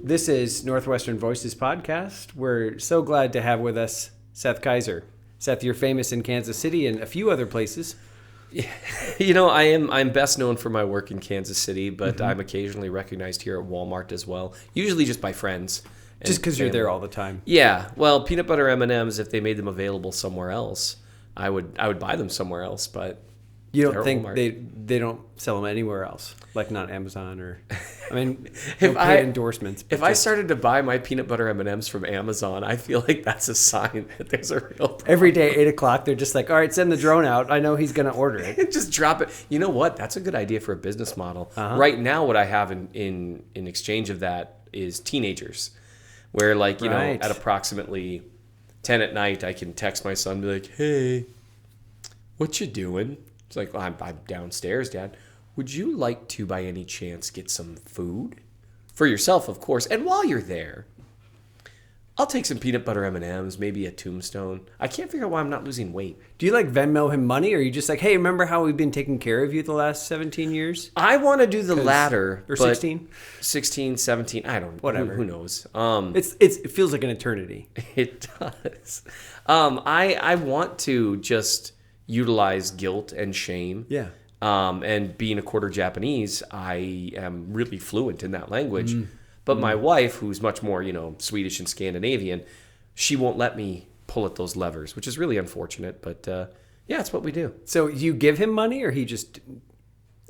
This is Northwestern Voices Podcast. We're so glad to have with us Seth Keysor. Seth, you're famous in Kansas City and a few other places. You know, I'm best known for my work in Kansas City, but I'm occasionally recognized here at Walmart as well, usually just by friends. Just because you're there all the time. Yeah. Well, peanut butter M&Ms, if they made them available somewhere else, I would buy them somewhere else, but you don't think they don't sell them anywhere else, like not Amazon or, I mean, paid endorsements. If I started to buy my peanut butter M&Ms from Amazon, I feel like that's a sign that there's a real problem. Every day at 8 o'clock, they're just like, all right, send the drone out. I know he's going to order it. Just drop it. You know what? That's a good idea for a business model. Right now, what I have in exchange of that is teenagers, where like, you know, at approximately 10 at night, I can text my son and be like, hey, what you doing? It's like, well, I'm downstairs, Dad. Would you like to, by any chance, get some food? For yourself, of course. And while you're there, I'll take some peanut butter M&Ms, maybe a Tombstone. I can't figure out why I'm not losing weight. Do you like Venmo him money, or are you just like, hey, remember how we've been taking care of you the last 17 years? I want to do the latter. Or 16? 16, 17, I don't know. Whatever. Who knows? It feels like an eternity. It does. I want to just utilize guilt and shame. Yeah. And being a quarter Japanese, I am really fluent in that language. But my wife, who's much more, you know, Swedish and Scandinavian, she won't let me pull at those levers, which is really unfortunate. But yeah, it's what we do. So you give him money, or he just...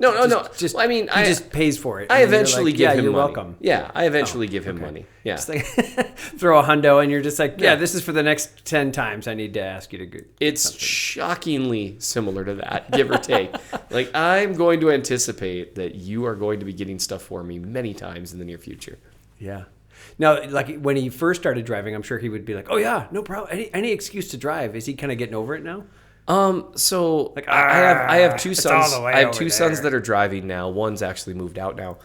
No. Just, well, I mean, he just pays for it. I eventually give him you're money. welcome. Yeah, I eventually give him money. Yeah. Just like throw a hundo and you're just like, yeah, this is for the next 10 times I need to ask you to go. It's something. Shockingly similar to that, give or take. Like, I'm going to anticipate that you are going to be getting stuff for me many times in the near future. Yeah. Now, like when he first started driving, I'm sure he would be like, oh yeah, no problem. Any excuse to drive. Is he kind of getting over it now? So like I have two sons. I have two sons that are are driving now. One's actually moved out now,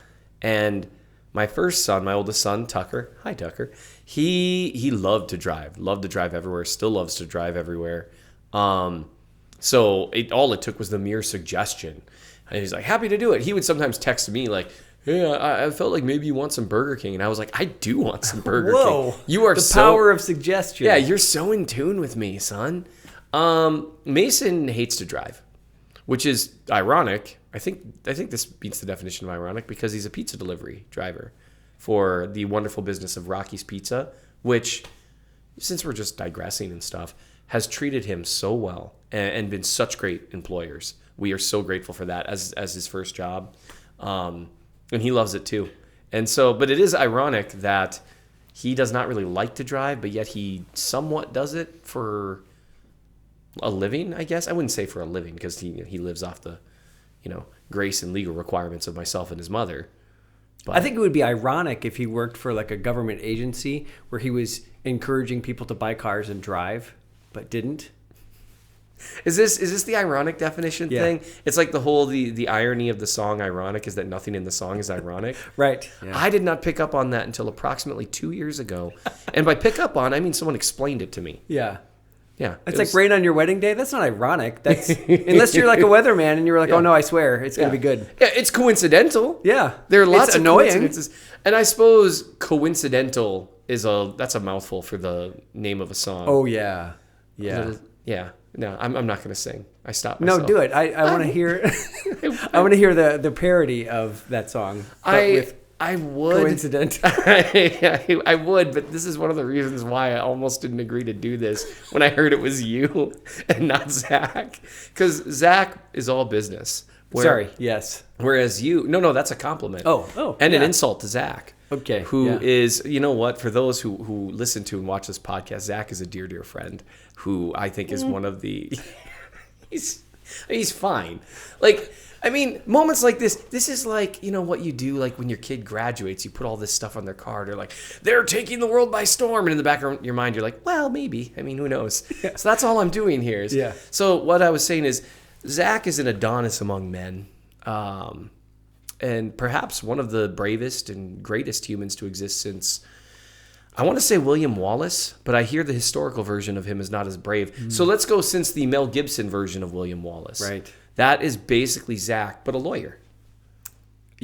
and my first son, my oldest son, Tucker. Hi, Tucker. He loved to drive everywhere. Still loves to drive everywhere. So all it took was the mere suggestion, and he's like happy to do it. He would sometimes text me like, "Hey, I felt like maybe you want some Burger King," and I was like, "I do want some Burger King." You are the power of suggestion. Yeah, you're so in tune with me, son. Mason hates to drive, which is ironic. I think this beats the definition of ironic because he's a pizza delivery driver for the wonderful business of Rocky's Pizza, which, since we're just digressing and stuff, has treated him so well and been such great employers. We are so grateful for that as his first job. And he loves it too. And so, but it is ironic that he does not really like to drive, but yet he somewhat does it for a living, I guess. I wouldn't say for a living because he lives off the, you know, grace and legal requirements of myself and his mother. But I think it would be ironic if he worked for like a government agency where he was encouraging people to buy cars and drive, but didn't. Is this the ironic definition thing? It's like the whole the irony of the song "Ironic" is that nothing in the song is ironic. Right. Yeah. I did not pick up on that until approximately 2 years ago, and by pick up on, I mean someone explained it to me. Yeah. Yeah, it's like rain on your wedding day. That's not ironic. That's unless you're like a weatherman and you're like, oh no, I swear it's gonna be good. Yeah, it's coincidental. Yeah, there are lots of annoying coincidences, and I suppose coincidental is that's a mouthful for the name of a song. Oh yeah, yeah, yeah. No, I'm not gonna sing. I stopped myself. No, do it. I want to hear. I want to hear the parody of that song. I would. Coincident. I would, but this is one of the reasons why I almost didn't agree to do this when I heard it was you and not Zach. Because Zach is all business. Sorry, yes. Whereas you, no, that's a compliment. Oh. And an insult to Zach. Okay. Who is, you know what, for those who listen to and watch this podcast, Zach is a dear, dear friend who I think is one of the, he's fine. Like, I mean, moments like this is like, you know, what you do, like when your kid graduates, you put all this stuff on their card. They're like, they're taking the world by storm. And in the back of your mind, you're like, well, maybe. I mean, who knows? Yeah. So that's all I'm doing here. So what I was saying is, Zach is an Adonis among men. And perhaps one of the bravest and greatest humans to exist since, I want to say William Wallace, but I hear the historical version of him is not as brave. So let's go since the Mel Gibson version of William Wallace. Right. That is basically Zach, but a lawyer.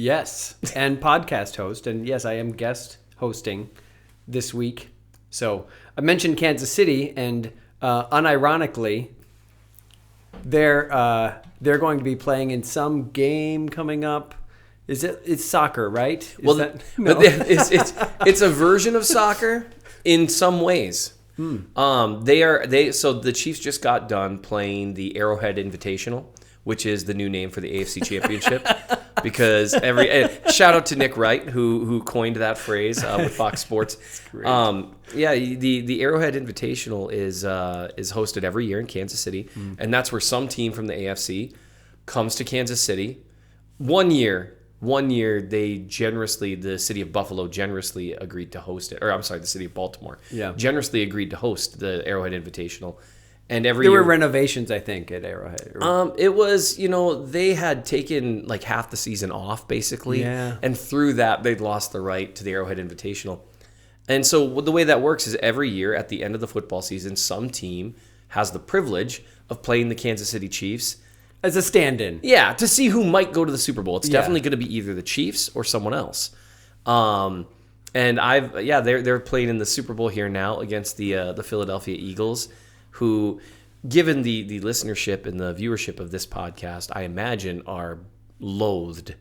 Yes, and podcast host. And yes, I am guest hosting this week. So I mentioned Kansas City, and unironically, they're going to be playing in some game coming up. It's soccer, right? But it's a version of soccer in some ways. So the Chiefs just got done playing the Arrowhead Invitational, which is the new name for the AFC Championship. Because shout out to Nick Wright who coined that phrase with Fox Sports. The Arrowhead Invitational is hosted every year in Kansas City, and that's where some team from the AFC comes to Kansas City. One year the city of Buffalo generously agreed to host it, or I'm sorry, the city of Baltimore generously agreed to host the Arrowhead Invitational. And there were renovations, I think, at Arrowhead. It was, they had taken like half the season off, basically. Yeah. And through that, they'd lost the right to the Arrowhead Invitational. And so the way that works is every year at the end of the football season, some team has the privilege of playing the Kansas City Chiefs. As a stand-in. Yeah, to see who might go to the Super Bowl. It's definitely going to be either the Chiefs or someone else. And they're playing in the Super Bowl here now against the Philadelphia Eagles, who, given the listenership and the viewership of this podcast, I imagine are loathed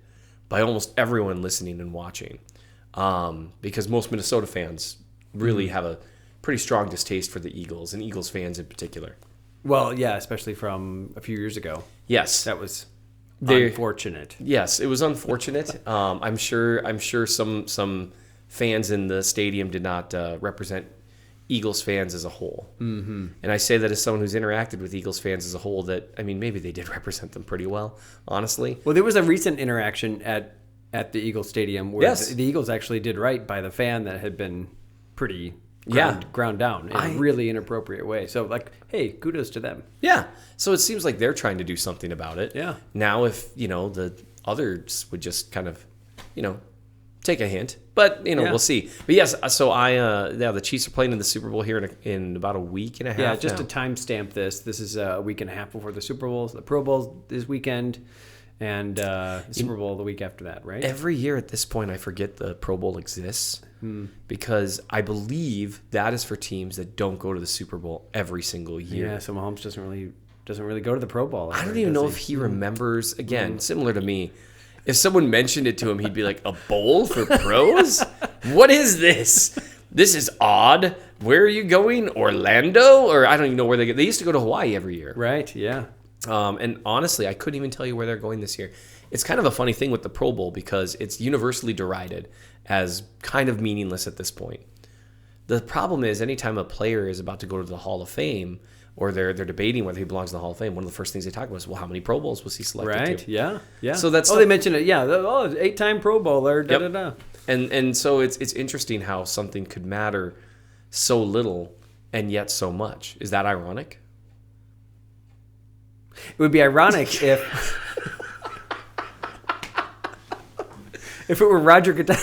by almost everyone listening and watching. Because most Minnesota fans really have a pretty strong distaste for the Eagles, and Eagles fans in particular. Well, yeah, especially from a few years ago. Yes. That was unfortunate. Yes, it was unfortunate. I'm sure some fans in the stadium did not represent Eagles fans as a whole. Mm-hmm. And I say that as someone who's interacted with Eagles fans as a whole, that, maybe they did represent them pretty well, honestly. Well, there was a recent interaction at the Eagles Stadium where the Eagles actually did right by the fan that had been pretty ground down in a really inappropriate way. So, hey, kudos to them. Yeah. So it seems like they're trying to do something about it. Yeah. Now, if, the others would just kind of, take a hint. But, we'll see. But yes, so the Chiefs are playing in the Super Bowl here in about a week and a half. Yeah, just to timestamp this is a week and a half before the Super Bowl. The Pro Bowl this weekend, and the Super Bowl the week after that, right? Every year at this point, I forget the Pro Bowl exists because I believe that is for teams that don't go to the Super Bowl every single year. Yeah, so Mahomes doesn't really go to the Pro Bowl. I don't even know if he remembers, again, similar to me. If someone mentioned it to him, he'd be like, a bowl for pros? What is this? This is odd. Where are you going? Orlando? Or I don't even know where they go. They used to go to Hawaii every year. Right, yeah. And honestly, I couldn't even tell you where they're going this year. It's kind of a funny thing with the Pro Bowl because it's universally derided as kind of meaningless at this point. The problem is anytime a player is about to go to the Hall of Fame, or they're debating whether he belongs in the Hall of Fame, one of the first things they talk about is, well, how many Pro Bowls was he selected to? Right, yeah. So that's they mentioned it, yeah. 8-time Pro Bowler, da-da-da. And so it's interesting how something could matter so little and yet so much. Is that ironic? It would be ironic if it were Roger Goodell.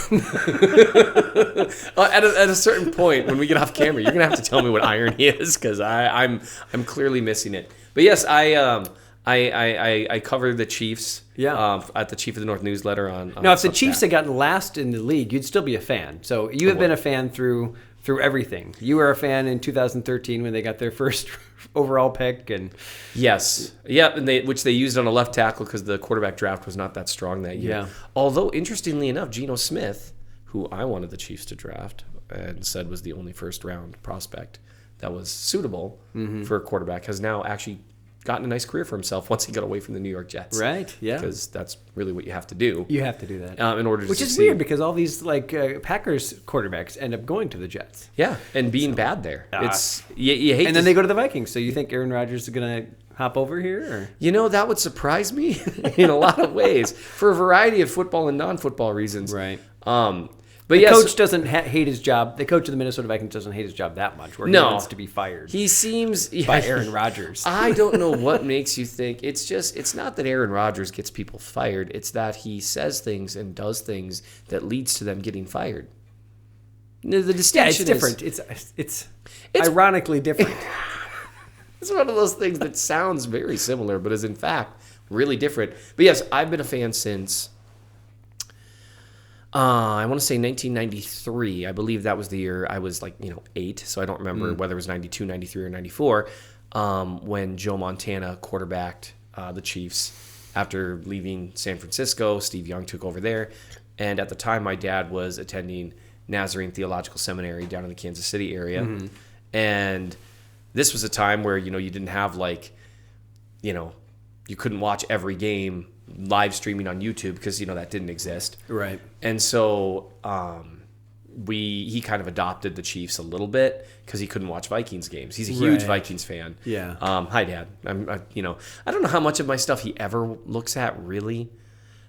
At a certain point, when we get off camera, you're gonna have to tell me what irony is, because I'm clearly missing it. But yes, I covered the Chiefs. Yeah. At the Chief of the North newsletter on now, if the Chiefs had gotten last in the league, you'd still be a fan. So you have been a fan through everything. You were a fan in 2013 when they got their first overall pick, and yes, and which they used on a left tackle because the quarterback draft was not that strong that year. Yeah. Although interestingly enough, Geno Smith, who I wanted the Chiefs to draft and said was the only first round prospect that was suitable for a quarterback, has now actually gotten a nice career for himself once he got away from the New York Jets. Right, yeah. Because that's really what you have to do. You have to do that. In order to Which succeed. is weird because all these Packers quarterbacks end up going to the Jets. Yeah, and being bad there. It's you hate. And then they go to the Vikings. So you think Aaron Rodgers is going to hop over here? Or? That would surprise me in a lot of ways for a variety of football and non-football reasons. Right. But the coach doesn't hate his job. The coach of the Minnesota Vikings doesn't hate his job that much where he wants to be fired. He seems by Aaron Rodgers. I don't know what makes you think. It's not that Aaron Rodgers gets people fired. It's that he says things and does things that leads to them getting fired. The distinction it's different. It's ironically different. It's one of those things that sounds very similar, but is in fact really different. But yes, I've been a fan since I want to say 1993. I believe that was the year I was 8, so I don't remember whether it was 92, 93, or 94, when Joe Montana quarterbacked the Chiefs after leaving San Francisco. Steve Young took over there. And at the time, my dad was attending Nazarene Theological Seminary down in the Kansas City area. Mm-hmm. And this was a time where, you didn't have you couldn't watch every game live streaming on YouTube because, that didn't exist. Right. And so he kind of adopted the Chiefs a little bit because he couldn't watch Vikings games. He's a huge Vikings fan. Yeah. Hi, Dad. I don't know how much of my stuff he ever looks at, really.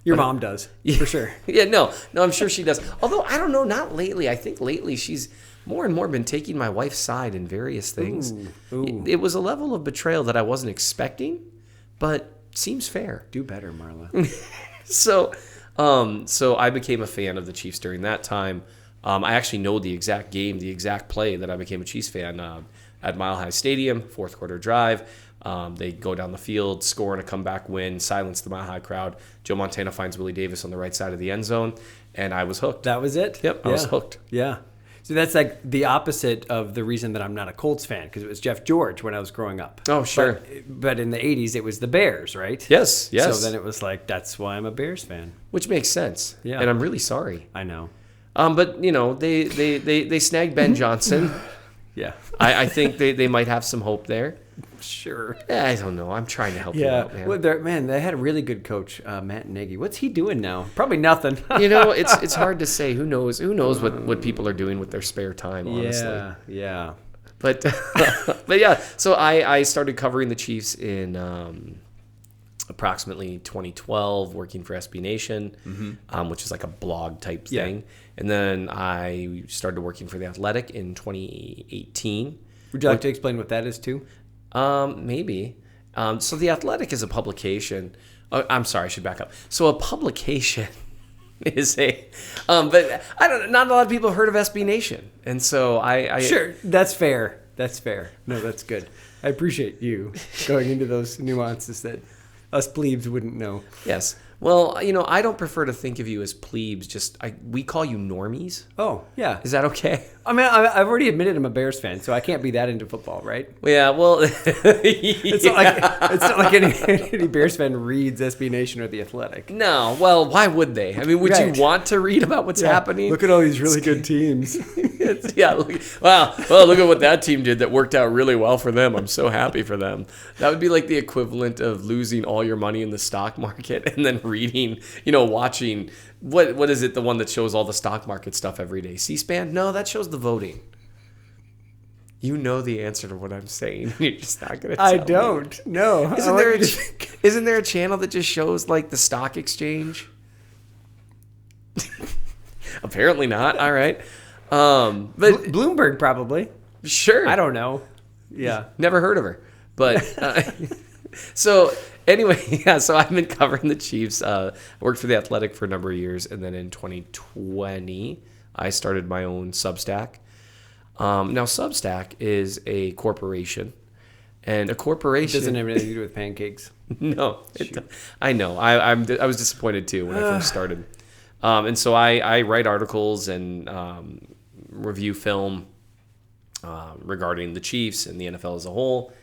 Your mom does, for sure. Yeah, no, I'm sure she does. Although, I don't know, not lately. I think lately she's more and more been taking my wife's side in various things. Ooh. It was a level of betrayal that I wasn't expecting, but seems fair. Do better, Marla. So I became a fan of the Chiefs during that time. I actually know the exact game, the exact play that I became a Chiefs fan at Mile High Stadium, fourth quarter drive. They go down the field, score in a comeback win, silence the Mile High crowd. Joe Montana finds Willie Davis on the right side of the end zone, and I was hooked. That was it? Yep, I was hooked. Yeah. So that's like the opposite of the reason that I'm not a Colts fan, because it was Jeff George when I was growing up. Oh, sure. But in the 80s, it was the Bears, right? Yes. So then it was like, that's why I'm a Bears fan. Which makes sense. Yeah. And I'm really sorry. I know. But, they snagged Ben Johnson. Yeah. I think they might have some hope there. Sure. I don't know. I'm trying to help you out, man. Well, they had a really good coach, Matt Nagy. What's he doing now? Probably nothing. It's hard to say. Who knows? Who knows what people are doing with their spare time, honestly. Yeah. But yeah, so I started covering the Chiefs in approximately 2012, working for SB Nation, which is like a blog type thing. And then I started working for The Athletic in 2018. Would you like to explain what that is too? Maybe. So The Athletic is a publication. I'm sorry, I should back up. So a publication is but not a lot of people have heard of SB Nation. And so I Sure, that's fair. That's fair. No, that's good. I appreciate you going into those nuances that us plebes wouldn't know. Yes. Well, I don't prefer to think of you as plebes. We call you normies. Oh, yeah. Is that okay? I mean, I've already admitted I'm a Bears fan, so I can't be that into football, right? Yeah, well... It's not like any Bears fan reads SB Nation or The Athletic. No, well, why would they? I mean, would you want to read about what's happening? Look at all these really good teams. Look at what that team did that worked out really well for them. I'm so happy for them. That would be like the equivalent of losing all your money in the stock market and then reading, watching, what is it, the one that shows all the stock market stuff every day? C-SPAN? No, that shows the voting. You know the answer to what I'm saying. You're just not going to tell me. I don't. No. Isn't there a channel that just shows like the stock exchange? Apparently not. All right. But Bloomberg probably. Sure. I don't know. Yeah. Never heard of her. But so anyway, so I've been covering the Chiefs. I worked for The Athletic for a number of years. And then in 2020, I started my own Substack. Now, Substack is a corporation. And a corporation... It doesn't have anything to do with pancakes. No. I know. I was disappointed, too, when I first started. And so I write articles and review film regarding the Chiefs and the NFL as a whole.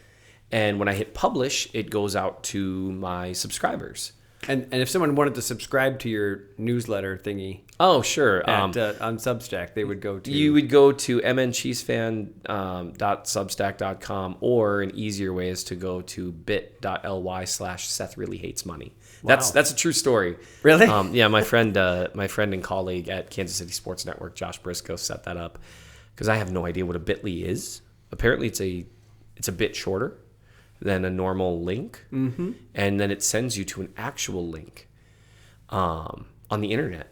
And when I hit publish, it goes out to my subscribers. And if someone wanted to subscribe to your newsletter thingy... Oh, sure. On Substack, they would go to... You would go to mnchiefsfan.substack.com, or an easier way is to go to bit.ly/Seth really hates money. Wow. That's a true story. Really? Yeah, my friend and colleague at Kansas City Sports Network, Josh Briscoe, set that up because I have no idea what a bit.ly is. Apparently, it's a bit shorter than a normal link, and then it sends you to an actual link on the internet.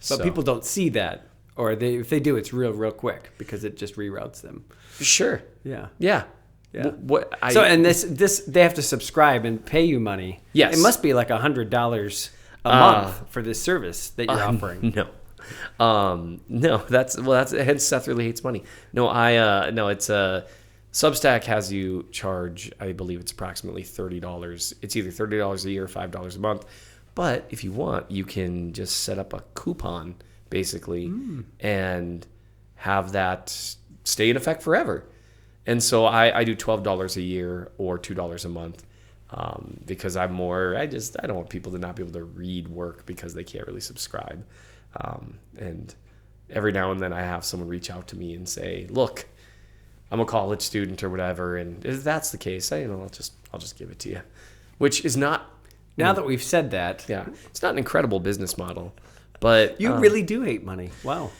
But people don't see that, or if they do, it's real quick because it just reroutes them. Sure. Yeah. Yeah. This they have to subscribe and pay you money. Yes. It must be like $100 a month for this service that you're offering. No. No, that's hence Seth really hates money. No, it's Substack has you charge, I believe it's approximately $30. It's either $30 a year or $5 a month. But if you want, you can just set up a coupon basically, and have that stay in effect forever. And so I do $12 a year or $2 a month because I don't want people to not be able to read work because they can't really subscribe. And every now and then I have someone reach out to me and say, look, I'm a college student or whatever. And if that's the case, I'll just give it to you, which is not. Now that we've said that. Yeah. It's not an incredible business model, but. You really do hate money. Wow.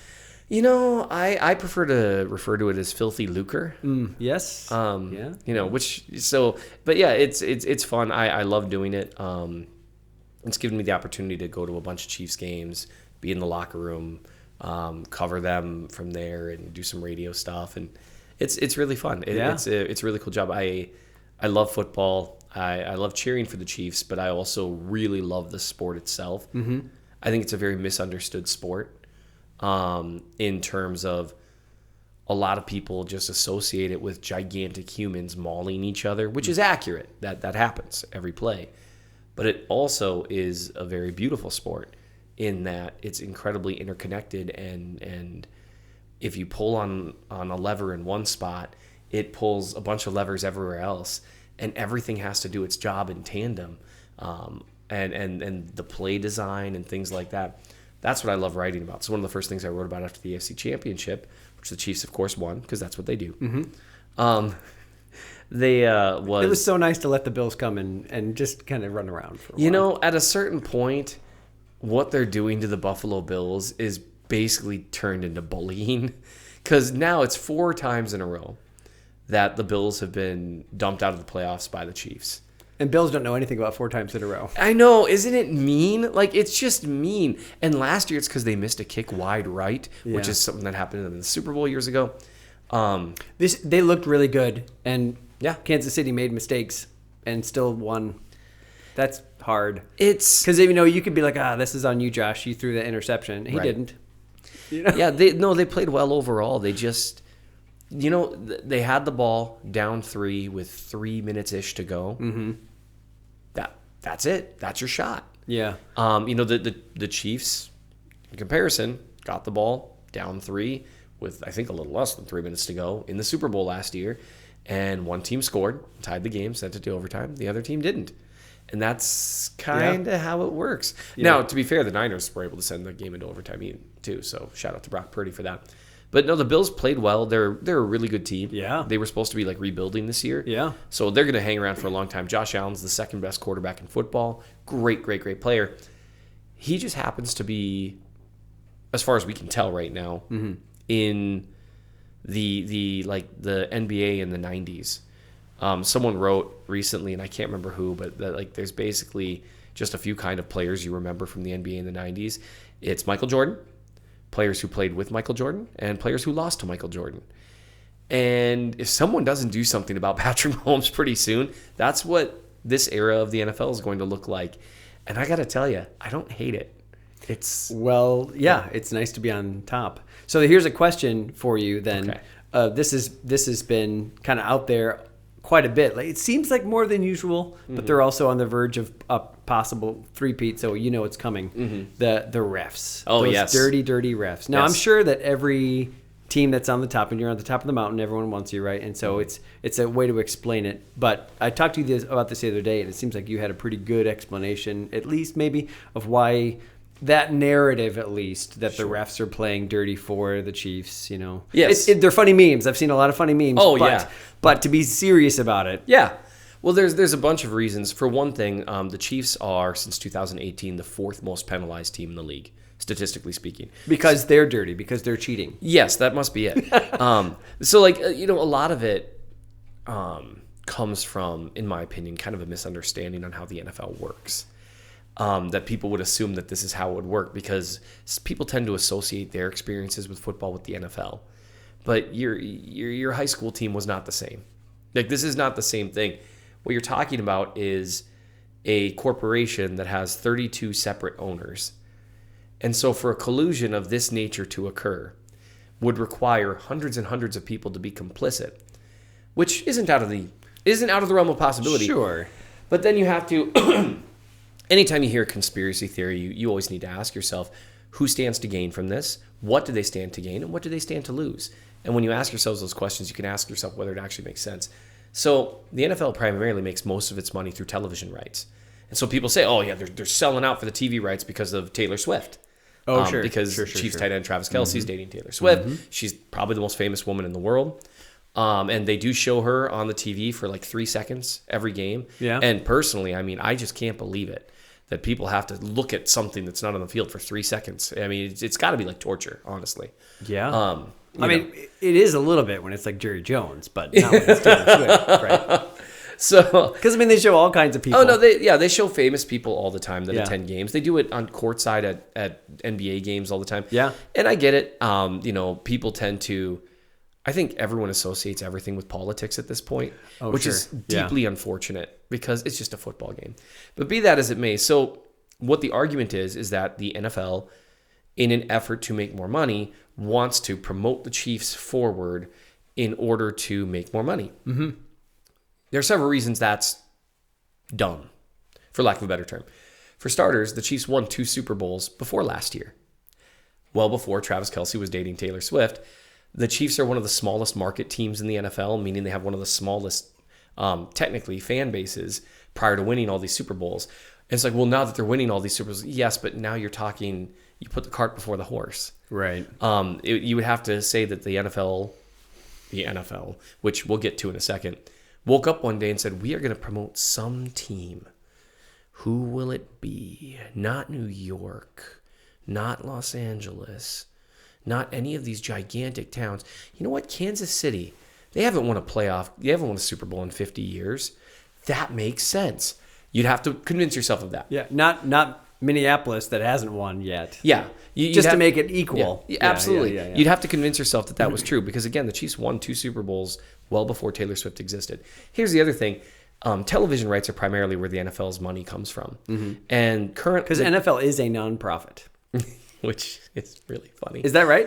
I prefer to refer to it as filthy lucre. Yes. Yeah. But yeah, it's fun. I love doing it. It's given me the opportunity to go to a bunch of Chiefs games, be in the locker room, cover them from there, and do some radio stuff, and it's really fun. It's a really cool job. I love football. I love cheering for the Chiefs, but I also really love the sport itself. Mm-hmm. I think it's a very misunderstood sport. In terms of a lot of people just associate it with gigantic humans mauling each other, which is accurate. That happens every play. But it also is a very beautiful sport in that it's incredibly interconnected, and if you pull on a lever in one spot, it pulls a bunch of levers everywhere else, and everything has to do its job in tandem. And the play design and things like that. That's what I love writing about. So one of the first things I wrote about after the AFC Championship, which the Chiefs, of course, won because that's what they do. Mm-hmm. It was so nice to let the Bills come and just kind of run around for a while. At a certain point, what they're doing to the Buffalo Bills is basically turned into bullying, because now it's 4 times in a row that the Bills have been dumped out of the playoffs by the Chiefs. And Bills don't know anything about 4 times in a row. I know. Isn't it mean? It's just mean. And last year it's because they missed a kick wide right, which is something that happened in the Super Bowl years ago. They looked really good. And Kansas City made mistakes and still won. That's hard. It's because you could be like, this is on you, Josh. You threw the interception. He didn't. Yeah, they played well overall. They just, they had the ball down 3 with 3 minutes-ish to go. Mm-hmm. That's it. That's your shot. Yeah. The Chiefs, in comparison, got the ball down 3 with, I think, a little less than 3 minutes to go in the Super Bowl last year. And one team scored, tied the game, sent it to overtime. The other team didn't. And that's kind of how it works. Yeah. Now, to be fair, the Niners were able to send the game into overtime too. So shout out to Brock Purdy for that. But no, the Bills played well. They're a really good team. Yeah. They were supposed to be rebuilding this year. Yeah. So they're going to hang around for a long time. Josh Allen's the second best quarterback in football. Great player. He just happens to be, as far as we can tell right now, in the NBA in the 90s. Someone wrote recently, and I can't remember who, but that there's basically just a few kind of players you remember from the NBA in the 90s. It's Michael Jordan, players who played with Michael Jordan, and players who lost to Michael Jordan. And if someone doesn't do something about Patrick Mahomes pretty soon, that's what this era of the NFL is going to look like. And I got to tell you, I don't hate it. It's nice to be on top. So here's a question for you then. Okay. This has been kind of out there quite a bit. It seems like more than usual, but they're also on the verge of a possible three-peat, so it's coming. Mm-hmm. The refs. Oh, those yes. dirty refs. Now, I'm sure that every team that's on the top, and you're on the top of the mountain, everyone wants you, right? And so it's a way to explain it. But I talked to you about this the other day, and it seems like you had a pretty good explanation, at least maybe, of why that narrative, at least, that the refs are playing dirty for the Chiefs, Yes. They're funny memes. I've seen a lot of funny memes. Oh, yeah. But to be serious about it. Yeah. Well, there's a bunch of reasons. For one thing, the Chiefs are, since 2018, the 4th most penalized team in the league, statistically speaking. Because they're dirty, because they're cheating. Yes, that must be it. A lot of it comes from, in my opinion, kind of a misunderstanding on how the NFL works. That people would assume that this is how it would work, because people tend to associate their experiences with football with the NFL. But your high school team was not the same. This is not the same thing. What you're talking about is a corporation that has 32 separate owners. And so for a collusion of this nature to occur would require hundreds and hundreds of people to be complicit, which isn't out of the realm of possibility. Sure. But then you have to anytime you hear a conspiracy theory, you always need to ask yourself, who stands to gain from this, what do they stand to gain, and what do they stand to lose. And when you ask yourselves those questions, you can ask yourself whether it actually makes sense. So the NFL primarily makes most of its money through television rights. And so people say, oh, yeah, they're selling out for the TV rights because of Taylor Swift. Sure. Because sure, Chiefs tight end Travis Kelce's dating Taylor Swift. She's probably the most famous woman in the world. And they do show her on the TV for like 3 seconds every game. Yeah. And personally, I mean, I just can't believe it that people have to look at something that's not on the field for 3 seconds. I mean, it's got to be like torture, honestly. Yeah. I mean, it is a little bit when it's like Jerry Jones, but not when it's Taylor Swift, right? So, because I mean, they show all kinds of people. Oh no, they show famous people all the time that Yeah. attend games. They do it on courtside at NBA games all the time. Yeah. And I get it. People tend to. I think everyone associates everything with politics at this point, which sure. is deeply unfortunate because it's just a football game. But be that as it may, so what the argument is that the NFL, in an effort to make more money, wants to promote the Chiefs forward in order to make more money. Mm-hmm. There are several reasons that's dumb, for lack of a better term. For starters, the Chiefs won 2 Super Bowls before last year. Well before Travis Kelce was dating Taylor Swift. The Chiefs are one of the smallest market teams in the NFL, meaning they have one of the smallest, technically, fan bases prior to winning all these Super Bowls. And it's like, well, now that they're winning all these Super Bowls, yes, but now you're talking, you put the cart before the horse. Right. You would have to say that the NFL, which we'll get to in a second, woke up one day and said, we are going to promote some team. Who will it be? Not New York, not Los Angeles, not any of these gigantic towns. You know what? Kansas City, they haven't won a Super Bowl in 50 years. That makes sense. You'd have to convince yourself of that. Yeah, not Minneapolis that hasn't won yet. Yeah. To make it equal. Yeah, absolutely. Yeah. You'd have to convince yourself that was true because, again, the Chiefs won 2 Super Bowls well before Taylor Swift existed. Here's the other thing. Television rights are primarily where the NFL's money comes from. Mm-hmm. And because NFL is a nonprofit. Which is really funny. Is that right?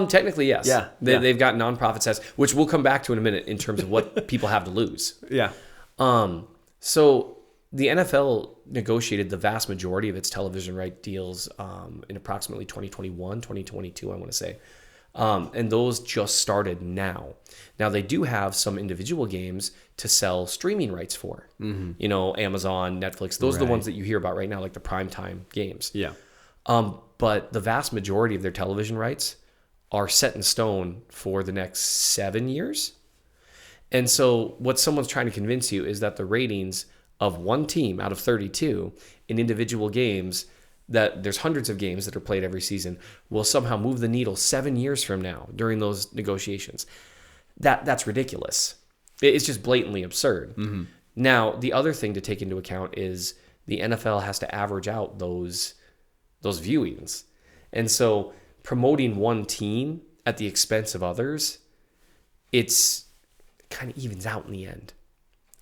Technically, yes. Yeah. They've got nonprofit status, which we'll come back to in a minute in terms of what people have to lose. Yeah. So the NFL negotiated the vast majority of its television right deals in approximately 2021, 2022, I want to say. And those just started now. Now, they do have some individual games to sell streaming rights for. Mm-hmm. Amazon, Netflix. Those are the ones that you hear about right now, like the primetime games. Yeah. But the vast majority of their television rights are set in stone for the next 7 years. And so what someone's trying to convince you is that the ratings of one team out of 32 in individual games, that there's hundreds of games that are played every season, will somehow move the needle 7 years from now during those negotiations. That's ridiculous. It's just blatantly absurd. Mm-hmm. Now, the other thing to take into account is the NFL has to average out those viewings. And so promoting one team at the expense of others, it's kind of evens out in the end.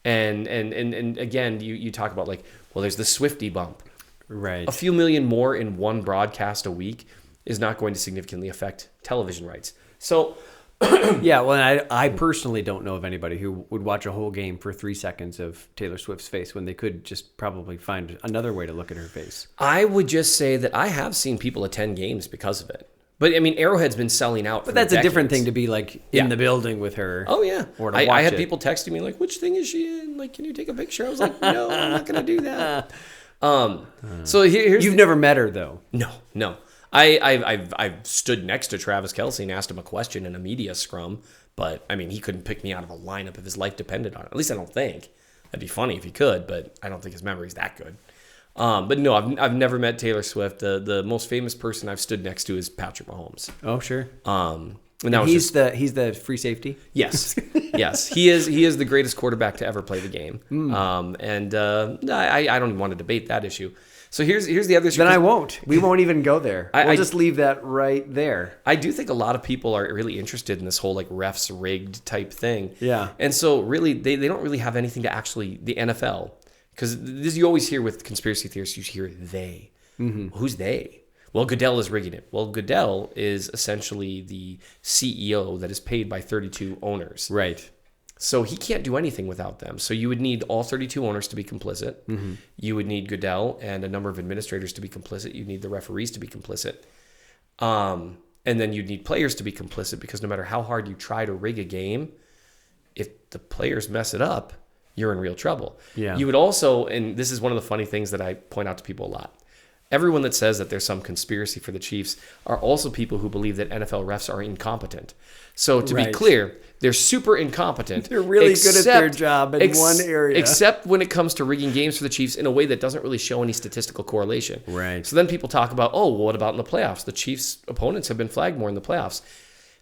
And again, you talk about like, well, there's the Swiftie bump. Right. A few million more in one broadcast a week is not going to significantly affect television rights. So yeah, well, I personally don't know of anybody who would watch a whole game for 3 seconds of Taylor Swift's face when they could just probably find another way to look at her face. I would just say that I have seen people attend games because of it. But, I mean, Arrowhead's been selling out for But that's decades. a different thing to be, like, in the building with her. Oh, yeah. Or to watch I had it. people texting me, like, which thing is she in? Like, can you take a picture? I was like, no, I'm not going to do that. So here's... You've never met her, though. No. I've stood next to Travis Kelce and asked him a question in a media scrum, but I mean, he couldn't pick me out of a lineup if his life depended on it. At least I don't think. That'd be funny if he could, but I don't think his memory's that good. But no, I've never met Taylor Swift. The most famous person I've stood next to is Patrick Mahomes. Oh, sure. And that he's the free safety. Yes, yes, he is the greatest quarterback to ever play the game. I don't even want to debate that issue. So here's the other issue. Then I won't. We won't even go there. We'll just leave that right there. I do think a lot of people are really interested in this whole like refs rigged type thing. Yeah. And so really they don't really have anything to actually the NFL, because this you always hear with conspiracy theorists, you hear they. Mm-hmm. Who's they? Well, Goodell is rigging it. Well, Goodell is essentially the CEO that is paid by 32 owners. Right. So he can't do anything without them. So you would need all 32 owners to be complicit. Mm-hmm. You would need Goodell and a number of administrators to be complicit. You need the referees to be complicit. And then you'd need players to be complicit because no matter how hard you try to rig a game, if the players mess it up, you're in real trouble. Yeah. You would also, and this is one of the funny things that I point out to people a lot. Everyone that says that there's some conspiracy for the Chiefs are also people who believe that NFL refs are incompetent. So to be clear, they're super incompetent. They're really good at their job in one area. Except when it comes to rigging games for the Chiefs in a way that doesn't really show any statistical correlation. Right. So then people talk about, oh, well, what about in the playoffs? The Chiefs' opponents have been flagged more in the playoffs.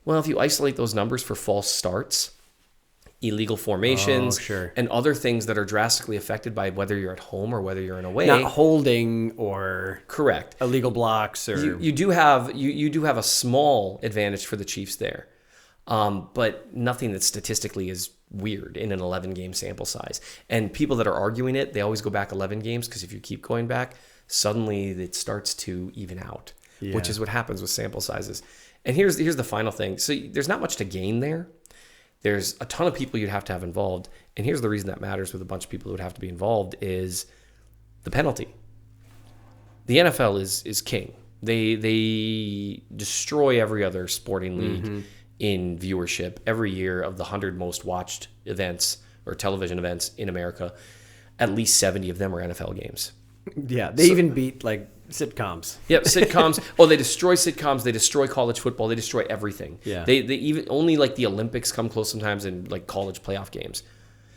Well, if you isolate those numbers for false starts, illegal formations, and other things that are drastically affected by whether you're at home or whether you're in away. Not holding or correct illegal blocks or you do have a small advantage for the Chiefs there, but nothing that statistically is weird in an 11-game sample size. And people that are arguing it, they always go back 11 games because if you keep going back, suddenly it starts to even out, which is what happens with sample sizes. And here's the final thing. So there's not much to gain there. There's a ton of people you'd have to have involved. And here's the reason that matters with a bunch of people who would have to be involved is the penalty. The NFL is king. They destroy every other sporting league in viewership every year. Of the 100 most watched events or television events in America, at least 70 of them are NFL games. Yeah, they even beat like sitcoms. Yep, sitcoms. Oh, they destroy sitcoms. They destroy college football. They destroy everything. Yeah. They even only like the Olympics come close sometimes in like college playoff games.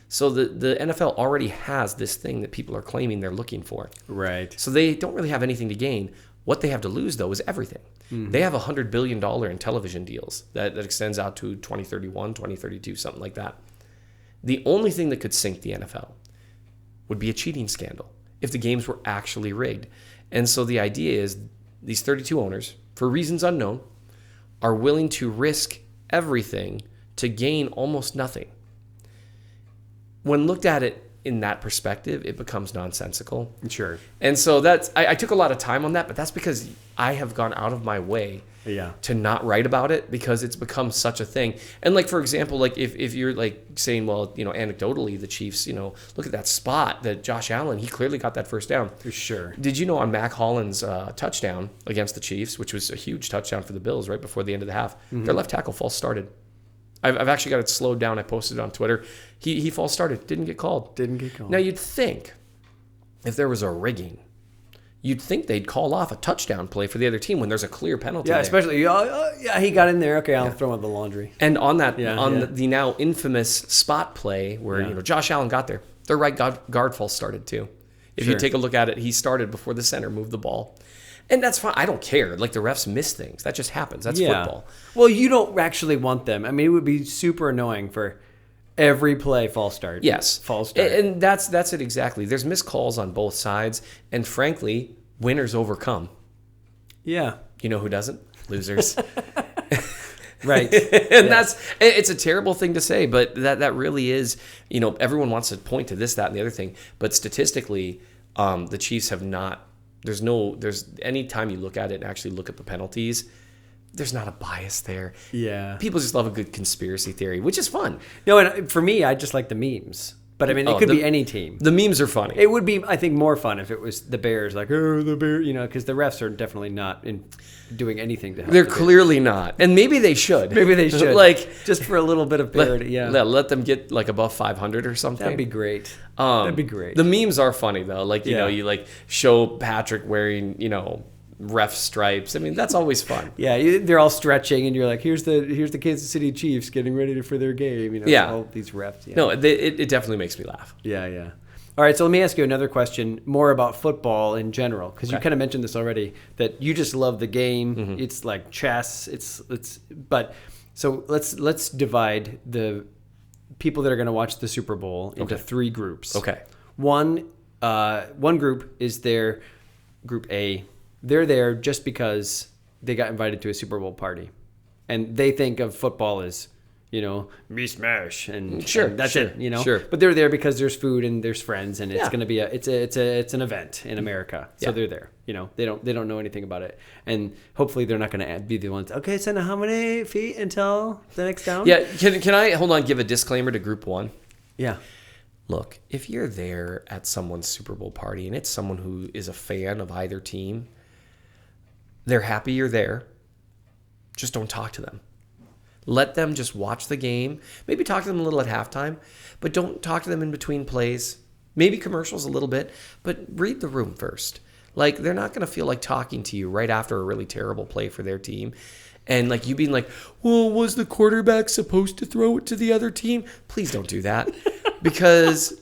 So the NFL already has this thing that people are claiming they're looking for. Right. So they don't really have anything to gain. What they have to lose though is everything. They have $100 billion in television deals that extends out to 2031, 2032, something like that. The only thing that could sink the NFL would be a cheating scandal if the games were actually rigged. And so the idea is these 32 owners, for reasons unknown, are willing to risk everything to gain almost nothing. When looked at it in that perspective, it becomes nonsensical. Sure. And so I took a lot of time on that, but that's because I have gone out of my way to not write about it because it's become such a thing. And like, for example, like if you're like saying, well, anecdotally, the Chiefs, look at that spot that Josh Allen, he clearly got that first down. For sure. Did you know on Mac Holland's touchdown against the Chiefs, which was a huge touchdown for the Bills right before the end of the half, their left tackle false started. I've actually got it slowed down. I posted it on Twitter. He false started. Didn't get called. Now you'd think if there was a rigging, you'd think they'd call off a touchdown play for the other team when there's a clear penalty. Yeah, there. especially he got in there. Okay, I'll throw in the laundry. And on that, the now infamous spot play where Josh Allen got there, their right guard false started too. If you take a look at it, he started before the center moved the ball. And that's fine. I don't care. Like the refs miss things. That just happens. That's football. Well, you don't actually want them. I mean, it would be super annoying for every play false start. Yes. False start. And that's it exactly. There's missed calls on both sides. And frankly, winners overcome. Yeah. You know who doesn't? Losers. Right. And it's a terrible thing to say, but that really is, everyone wants to point to this, that, and the other thing. But statistically, the Chiefs have not. There's any time you look at it and actually look at the penalties, there's not a bias there. Yeah. People just love a good conspiracy theory, which is fun. No, and for me, I just like the memes. But I mean, it could be any team. The memes are funny. It would be, I think, more fun if it was the Bears, like, oh, the Bears, because the refs are definitely not doing anything to help. They're clearly not. And maybe they should. Like, just for a little bit of parody, let them get like above 500 or something. That'd be great. That'd be great. The memes are funny, though. Like, you like show Patrick wearing, ref stripes. I mean, that's always fun. Yeah, they're all stretching, and you're like, here's the Kansas City Chiefs getting ready for their game. All these refs. No, it definitely makes me laugh. Yeah. All right, so let me ask you another question, more about football in general, because you kind of mentioned this already, that you just love the game. Mm-hmm. It's like chess. But so let's divide the people that are going to watch the Super Bowl into three groups. Okay. One group is their Group A. They're there just because they got invited to a Super Bowl party, and they think of football as, me smash and that's it. Sure. But they're there because there's food and there's friends, and it's going to be it's an event in America, so they're there. They don't know anything about it, and hopefully they're not going to be the ones. Okay, so now how many feet until the next down? Yeah. Can I give a disclaimer to Group 1? Yeah. Look, if you're there at someone's Super Bowl party and it's someone who is a fan of either team, they're happy you're there. just don't talk to them. Let them just watch the game. Maybe talk to them a little at halftime, but don't talk to them in between plays. Maybe commercials a little bit, but read the room first. Like, they're not going to feel like talking to you right after a really terrible play for their team. And like you being like, well, was the quarterback supposed to throw it to the other team? Please don't do that, because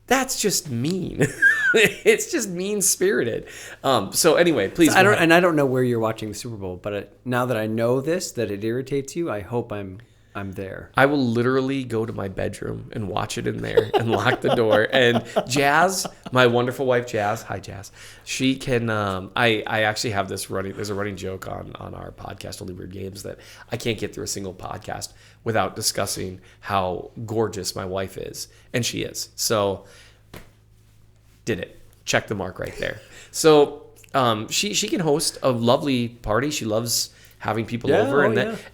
that's just mean. It's just mean-spirited. So anyway, please. I don't know where you're watching the Super Bowl, but now that I know this, that it irritates you, I hope I'm there. I will literally go to my bedroom and watch it in there and lock the door. And Jazz, my wonderful wife, Jazz, hi Jazz, she can, I actually have this there's a running joke on our podcast, Only Weird Games, that I can't get through a single podcast without discussing how gorgeous my wife is. And she is. So, did it. Check the mark right there. So, she can host a lovely party. She loves having people over,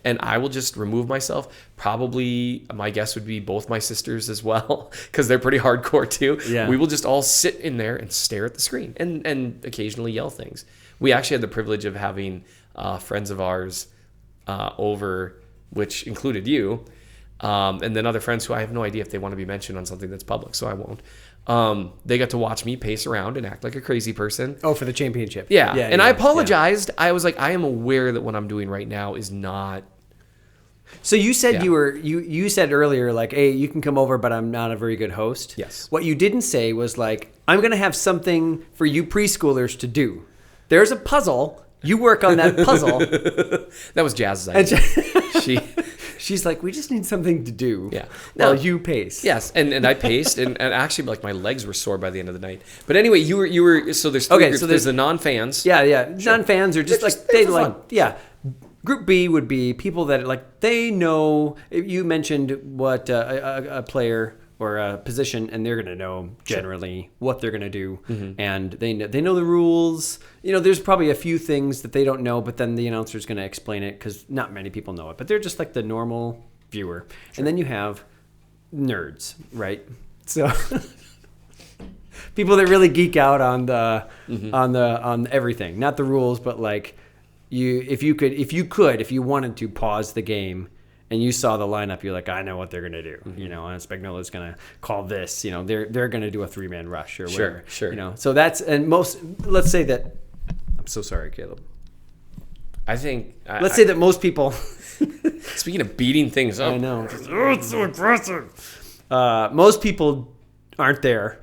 and I will just remove myself. Probably my guess would be both my sisters as well, because they're pretty hardcore too. Yeah. We will just all sit in there and stare at the screen and occasionally yell things. We actually had the privilege of having friends of ours over, which included you, and then other friends who I have no idea if they want to be mentioned on something that's public, so I won't. They got to watch me pace around and act like a crazy person. Oh, for the championship. Yeah. And I apologized. Yeah. I was like, I am aware that what I'm doing right now is not. So you said you said earlier, like, hey, you can come over, but I'm not a very good host. Yes. What you didn't say was like, I'm going to have something for you preschoolers to do. There's a puzzle. You work on that puzzle. That was Jazz's idea. She's like, we just need something to do. Yeah. While you pace. Yes, and I paced, and actually, like, my legs were sore by the end of the night. But anyway, you were so there's three groups. So there's the non-fans. Yeah. Sure. Non-fans are just like they like fun. Yeah. Group B would be people that like they know. You mentioned what a player or a position, and they're going to know generally what they're going to do, and they know the rules. You know, there's probably a few things that they don't know, but then the announcer's going to explain it because not many people know it. But they're just like the normal viewer, and then you have nerds, right? So people that really geek out on the on everything, not the rules, but like if you wanted to pause the game. And you saw the lineup, you're like, I know what they're going to do. You know, and Spagnola's going to call this. You know, they're going to do a 3-man rush or whatever. Sure. You know, so that's let's say that. I'm so sorry, Caleb. I think. Let's say that most people. Speaking of beating things up, I know. It's so aggressive. Most people aren't there.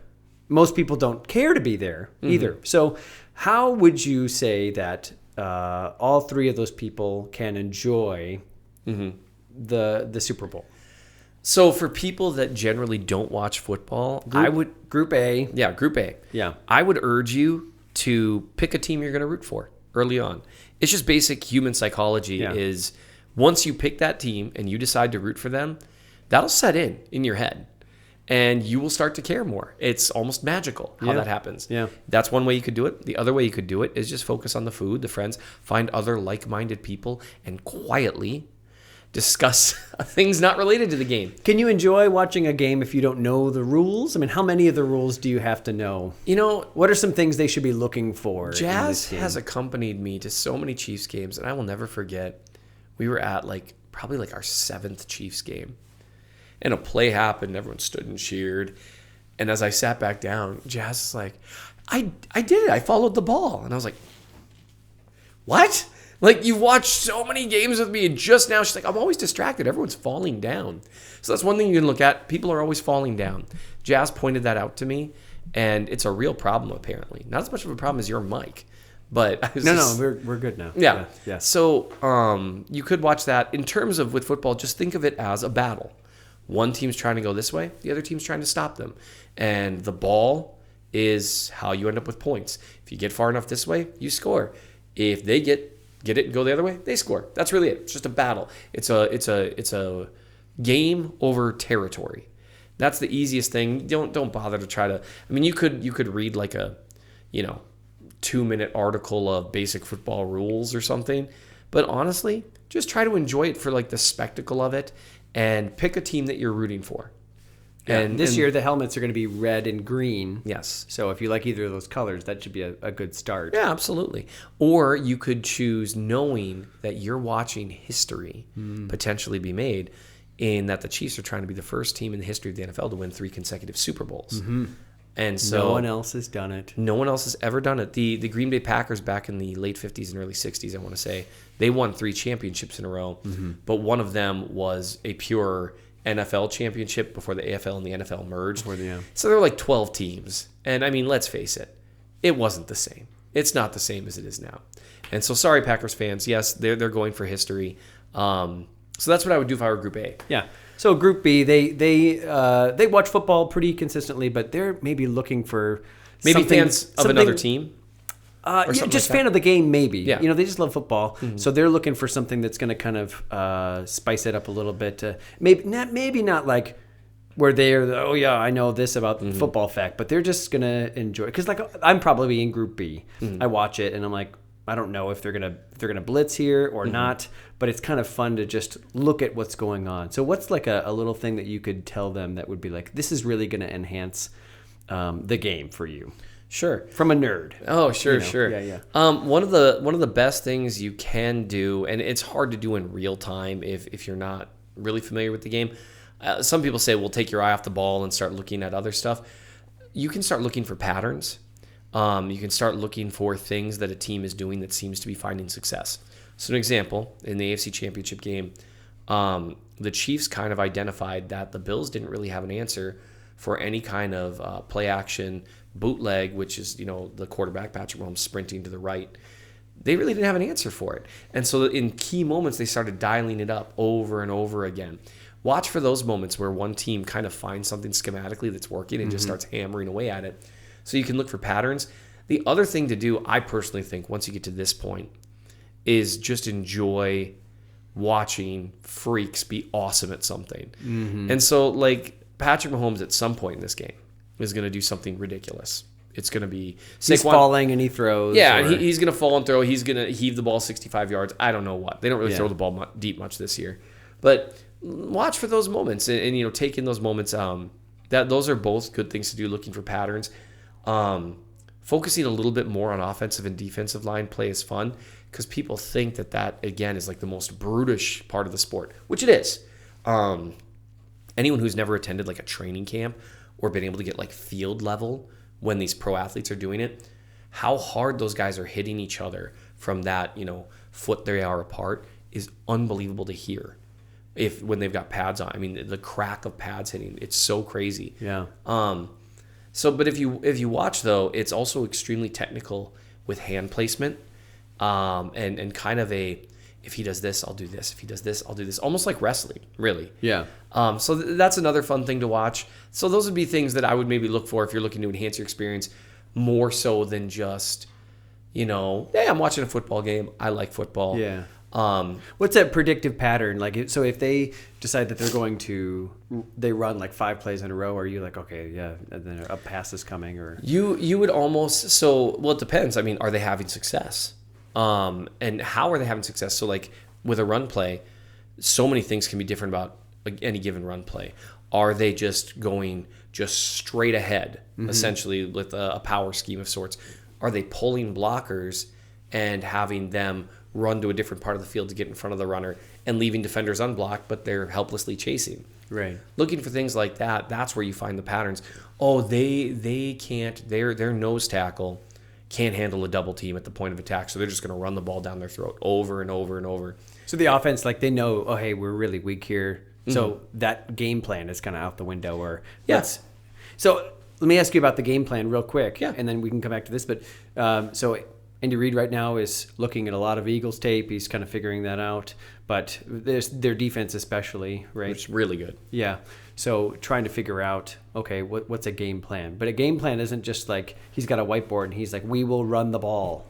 Most people don't care to be there either. So, how would you say that all three of those people can enjoy? The Super Bowl? So for people that generally don't watch football, Group A. Yeah, Group A. Yeah. I would urge you to pick a team you're going to root for early on. It's just basic human psychology is once you pick that team and you decide to root for them, that'll set in your head. And you will start to care more. It's almost magical how that happens. Yeah. That's one way you could do it. The other way you could do it is just focus on the food, the friends, find other like-minded people, and quietly discuss things not related to the game. Can you enjoy watching a game if you don't know the rules? I mean, how many of the rules do you have to know? You know, what are some things they should be looking for? Jazz has accompanied me to so many Chiefs games, and I will never forget. We were at probably our 7th Chiefs game, and a play happened. Everyone stood and cheered, and as I sat back down, Jazz is like, "I did it. I followed the ball," and I was like, "What?" Like, you've watched so many games with me, and just now she's like, I'm always distracted. Everyone's falling down. So that's one thing you can look at. People are always falling down. Jazz pointed that out to me, and it's a real problem, apparently. Not as much of a problem as your mic, but we're good now. Yeah. So you could watch that. In terms of with football, just think of it as a battle. One team's trying to go this way, the other team's trying to stop them. And the ball is how you end up with points. If you get far enough this way, you score. If they get it and go the other way, they score. That's really it. It's just a battle. It's a game over territory. That's the easiest thing. Don't bother to try to. I mean, you could read like a 2-minute article of basic football rules or something, but honestly, just try to enjoy it for like the spectacle of it, and pick a team that you're rooting for. And this year, the helmets are going to be red and green. Yes. So if you like either of those colors, that should be a good start. Yeah, absolutely. Or you could choose knowing that you're watching history potentially be made, in that the Chiefs are trying to be the first team in the history of the NFL to win 3 consecutive Super Bowls. And so no one else has done it. No one else has ever done it. The Green Bay Packers back in the late 50s and early 60s, I want to say, they won 3 championships in a row, but one of them was a pure NFL championship before the AFL and the NFL merged. So there were like 12 teams. And I mean, let's face it, it wasn't the same. It's not the same as it is now. And so sorry, Packers fans. Yes, they're going for history. So that's what I would do if I were Group A. Yeah. So Group B, they watch football pretty consistently, but they're maybe looking for fans of another team. Just fan of the game, maybe. Yeah. They just love football, so they're looking for something that's going to kind of spice it up a little bit. Maybe not like where they're I know this about the football fact, but they're just going to enjoy it. Because I'm probably in Group B. I watch it and I'm like, I don't know if they're gonna blitz here or not, but it's kind of fun to just look at what's going on. So what's like a little thing that you could tell them that would be like, this is really going to enhance the game for you? Sure. From a nerd. Oh, sure, sure. Yeah. One of the best things you can do, and it's hard to do in real time if you're not really familiar with the game. Some people say, well, take your eye off the ball and start looking at other stuff. You can start looking for patterns. You can start looking for things that a team is doing that seems to be finding success. So an example, in the AFC Championship game, the Chiefs kind of identified that the Bills didn't really have an answer for any kind of play action bootleg, which is, the quarterback, Patrick Mahomes, sprinting to the right. They really didn't have an answer for it. And so in key moments, they started dialing it up over and over again. Watch for those moments where one team kind of finds something schematically that's working and just starts hammering away at it. So you can look for patterns. The other thing to do, I personally think, once you get to this point, is just enjoy watching freaks be awesome at something. And so, like, Patrick Mahomes at some point in this game is going to do something ridiculous. It's going to be he's falling and he throws. Yeah, and he's going to fall and throw. He's going to heave the ball 65 yards. I don't know what. They don't really throw the ball deep much this year. But watch for those moments and take in those moments. Those are both good things to do, looking for patterns. Focusing a little bit more on offensive and defensive line play is fun, because people think that again is like the most brutish part of the sport, which it is. Anyone who's never attended like a training camp or been able to get like field level when these pro athletes are doing it, how hard those guys are hitting each other from that foot they are apart is unbelievable to hear. When they've got pads on, I mean, the crack of pads hitting, it's so crazy. Yeah. But if you watch, though, it's also extremely technical with hand placement, and kind of if he does this, I'll do this. If he does this, I'll do this. Almost like wrestling, really. Yeah. So that's another fun thing to watch. So those would be things that I would maybe look for if you're looking to enhance your experience, more so than just, hey, I'm watching a football game. I like football. Yeah. What's that predictive pattern? Like, so if they decide that they run like 5 plays in a row, are you like, okay, yeah, and then a pass is coming, or you would almost, it depends. I mean, are they having success? And how are they having success? So like with a run play, so many things can be different about any given run play. Are they just going straight ahead, essentially with a power scheme of sorts? Are they pulling blockers and having them run to a different part of the field to get in front of the runner and leaving defenders unblocked, but they're helplessly chasing? Right. Looking for things like that, that's where you find the patterns. Oh, they can't, their nose tackle can't handle a double team at the point of attack, so they're just going to run the ball down their throat over and over and over. So the offense, like, they know, oh, hey, we're really weak here. So that game plan is kind of out the window. Or yes. So let me ask you about the game plan real quick, yeah, and then we can come back to this. But so Andy Reid right now is looking at a lot of Eagles tape. He's kind of figuring that out. But there's their defense especially, right? Which is really good. Yeah. So trying to figure out, okay, what's a game plan? But a game plan isn't just like he's got a whiteboard and he's like, we will run the ball.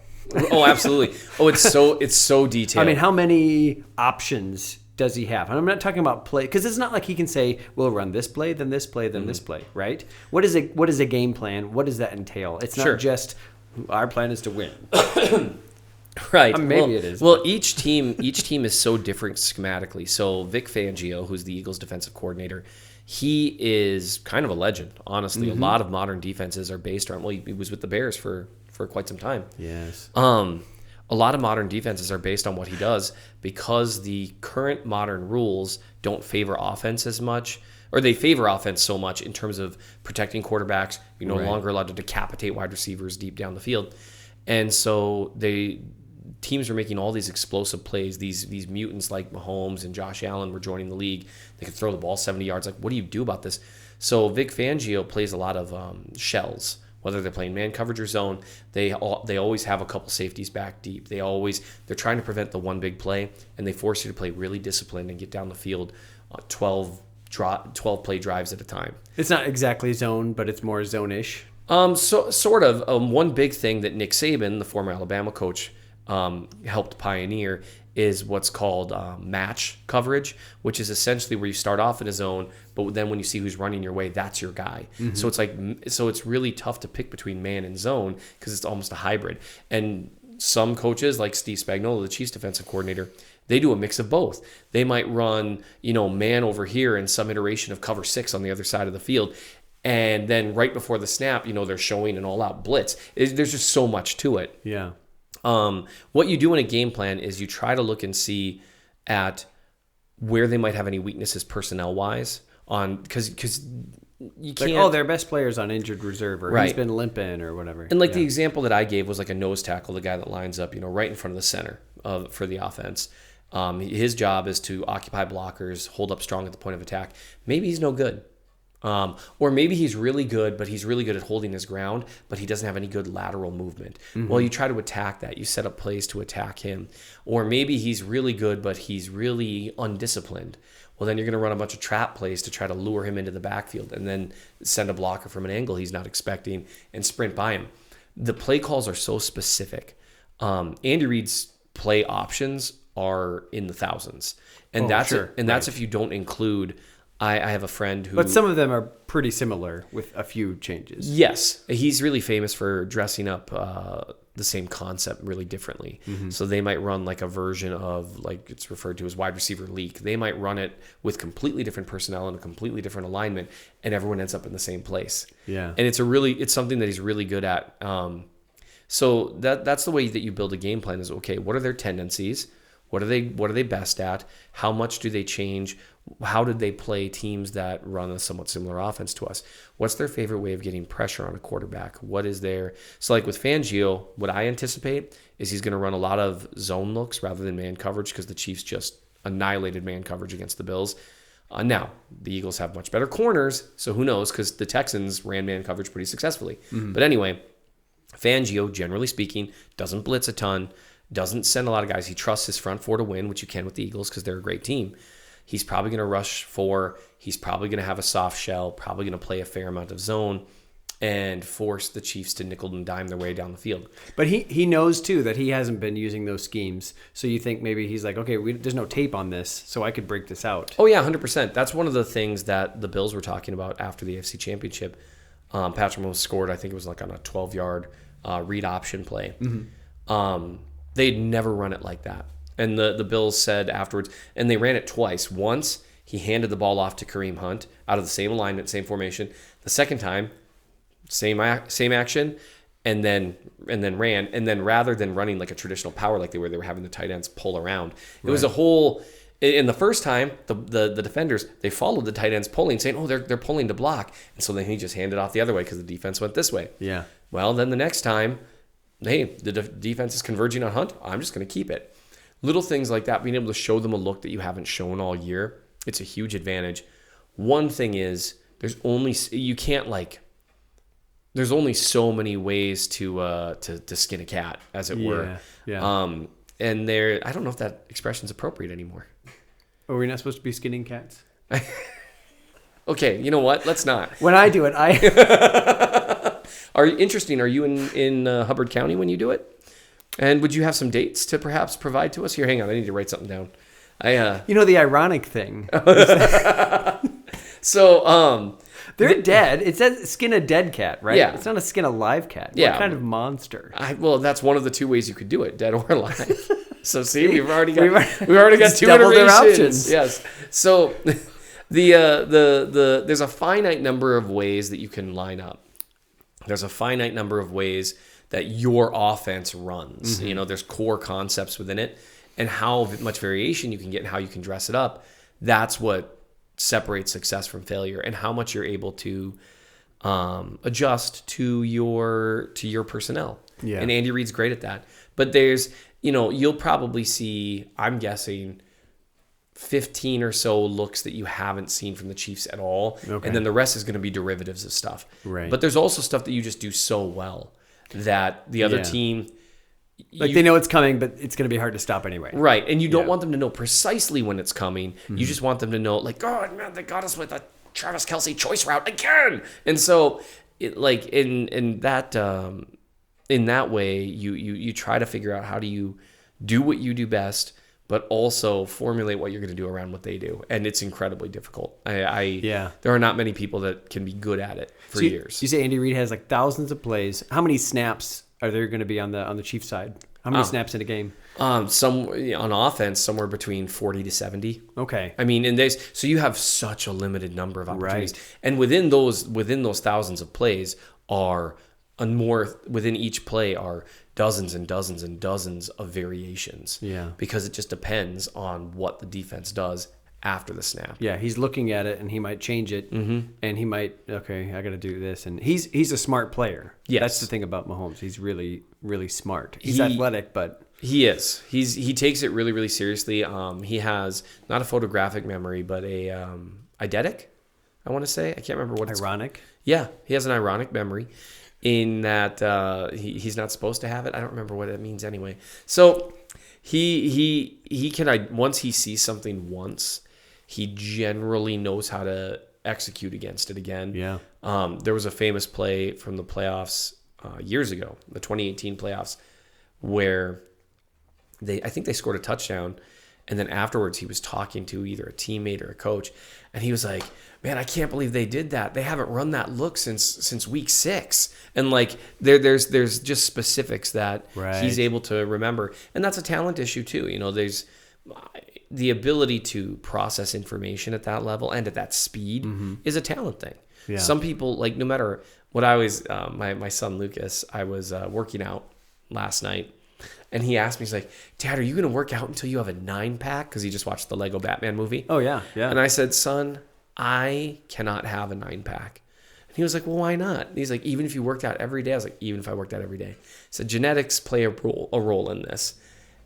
Oh, absolutely. Oh, it's so detailed. I mean, how many options does he have? And I'm not talking about play, because it's not like he can say, we'll run this play, then this play, then this play, right? What is a game plan? What does that entail? It's not just our plan is to win. Right. I mean, maybe it is. Well, each team is so different schematically. So Vic Fangio, who's the Eagles defensive coordinator, he is kind of a legend, honestly. A lot of modern defenses are based around, well, he was with the Bears for quite some time. Yes. A lot of modern defenses are based on what he does because the current modern rules don't favor offense as much, or they favor offense so much in terms of protecting quarterbacks. You're no longer allowed to decapitate wide receivers deep down the field. And so teams are making all these explosive plays. These mutants like Mahomes and Josh Allen were joining the league. They could throw the ball 70 yards. Like, what do you do about this? So Vic Fangio plays a lot of shells. Whether they're playing man coverage or zone, they always have a couple safeties back deep. They're trying to prevent the one big play, and they force you to play really disciplined and get down the field 12 play drives at a time. It's not exactly zone, but it's more zone-ish. So sort of. One big thing that Nick Saban, the former Alabama coach, helped pioneer is what's called match coverage, which is essentially where you start off in a zone, but then when you see who's running your way, that's your guy. So it's really tough to pick between man and zone because it's almost a hybrid. And some coaches, like Steve Spagnuolo, the Chiefs defensive coordinator, they do a mix of both. They might run, man over here and some iteration of cover 6 on the other side of the field. And then right before the snap, they're showing an all-out blitz. There's just so much to it. Yeah. What you do in a game plan is you try to look and see at where they might have any weaknesses personnel-wise because you can't... Like, their best player's on injured reserve or Right. he's been limping or whatever. And the example that I gave was like a nose tackle, the guy that lines up, right in front of the center for the offense. His job is to occupy blockers, hold up strong at the point of attack. Maybe he's no good. Or maybe he's really good, but he's really good at holding his ground, but he doesn't have any good lateral movement. Well, you try to attack that. You set up plays to attack him. Or maybe he's really good, but he's really undisciplined. Well, then you're going to run a bunch of trap plays to try to lure him into the backfield and then send a blocker from an angle he's not expecting and sprint by him. The play calls are so specific. Andy Reid's play options are in the thousands. And that's if you don't include... I have a friend who... But some of them are pretty similar with a few changes. Yes. He's really famous for dressing up the same concept really differently. So they might run like a version of, like it's referred to as wide receiver leak. They might run it with completely different personnel and a completely different alignment, and everyone ends up in the same place. Yeah. And it's something that he's really good at. So that's the way that you build a game plan is, okay, what are their tendencies? What are they best at? How much do they change? How did they play teams that run a somewhat similar offense to us? What's their favorite way of getting pressure on a quarterback? What is their... So like with Fangio, what I anticipate is he's going to run a lot of zone looks rather than man coverage because the Chiefs just annihilated man coverage against the Bills. Now, the Eagles have much better corners, so who knows, because the Texans ran man coverage pretty successfully. But anyway, Fangio, generally speaking, doesn't blitz a ton, doesn't send a lot of guys. He trusts his front four to win, which you can with the Eagles because they're a great team. He's probably going to rush 4. He's probably going to have a soft shell, probably going to play a fair amount of zone and force the Chiefs to nickel and dime their way down the field. But he knows, too, that he hasn't been using those schemes. So you think maybe he's like, okay, there's no tape on this, so I could break this out. Oh, yeah, 100%. That's one of the things that the Bills were talking about after the AFC Championship. Patrick Mahomes scored, I think it was like on a 12-yard read option play. They'd never run it like that. And the Bills said afterwards, and they ran it twice. Once, he handed the ball off to Kareem Hunt out of the same alignment, same formation. The second time, same action, and then ran. And then rather than running like a traditional power like they were having the tight ends pull around. It was a whole... In the first time, the defenders, they followed the tight ends pulling, saying, they're pulling to block. And so then he just handed off the other way because the defense went this way. Yeah. Well, then the next time, hey, the defense is converging on Hunt. I'm just going to keep it. Little things like that, being able to show them a look that you haven't shown all year, it's a huge advantage. One thing is, there's only so many ways to skin a cat, as it were. Yeah. And I don't know if that expression's appropriate anymore. Are we not supposed to be skinning cats? Okay, you know what? Let's not. When I do it, Are you in Hubbard County when you do it? And would you have some dates to perhaps provide to us? Here, hang on. I need to write something down. the ironic thing. So, they're dead. It says skin a dead cat, right? Yeah. It's not a skin a live cat. Yeah. What kind of monster? Well, that's one of the two ways you could do it, dead or alive. So see, we've already got two doubled their iterations. options. Yes. So There's a finite number of ways that you can line up. There's a finite number of ways that your offense runs. Mm-hmm. There's core concepts within it, and how much variation you can get and how you can dress it up. That's what separates success from failure, and how much you're able to adjust to your personnel. Yeah. And Andy Reid's great at that. But there's, you'll probably see, I'm guessing, 15 or so looks that you haven't seen from the Chiefs at all. Okay. And then the rest is going to be derivatives of stuff. Right. But there's also stuff that you just do so well that the other team... they know it's coming, but it's going to be hard to stop anyway. Right. And you don't want them to know precisely when it's coming. You just want them to know, like, oh, man, they got us with a Travis Kelce choice route again. And so, in that way, you try to figure out how do you do what you do best, but also formulate what you're going to do around what they do. And it's incredibly difficult. There are not many people that can be good at it for years. You say Andy Reid has like thousands of plays. How many snaps are there going to be on the Chiefs side? How many snaps in a game? Some on offense, somewhere between 40 to 70. Okay. I mean, so you have such a limited number of opportunities. Right. And within those thousands of plays within each play are dozens and dozens and dozens of variations. Yeah. Because it just depends on what the defense does after the snap. Yeah, he's looking at it and he might change it, and he might, I got to do this. And he's a smart player. Yes. That's the thing about Mahomes. He's really, really smart. He's athletic, but... He is. He takes it really, really seriously. He has not a photographic memory, but a eidetic, I want to say. I can't remember what it's... Ironic? Yeah, he has an ironic memory in that he's not supposed to have it. I don't remember what it means anyway. So he can, once he sees something once, he generally knows how to execute against it again. Yeah. There was a famous play from the playoffs years ago, the 2018 playoffs, where I think they scored a touchdown, and then afterwards he was talking to either a teammate or a coach, and he was like, man, I can't believe they did that. They haven't run that look since week 6. And like there's just specifics that he's able to remember. And that's a talent issue too. There's the ability to process information at that level and at that speed is a talent thing. Yeah. Some people, like, no matter what, I always my son Lucas, I was working out last night, and he asked me, he's like, Dad, are you going to work out until you have a 9-pack? Because he just watched the Lego Batman movie. Oh, yeah, yeah. And I said, son, I cannot have a 9-pack. And he was like, well, why not? And he's like, even if you worked out every day? I was like, even if I worked out every day. So genetics play a role in this.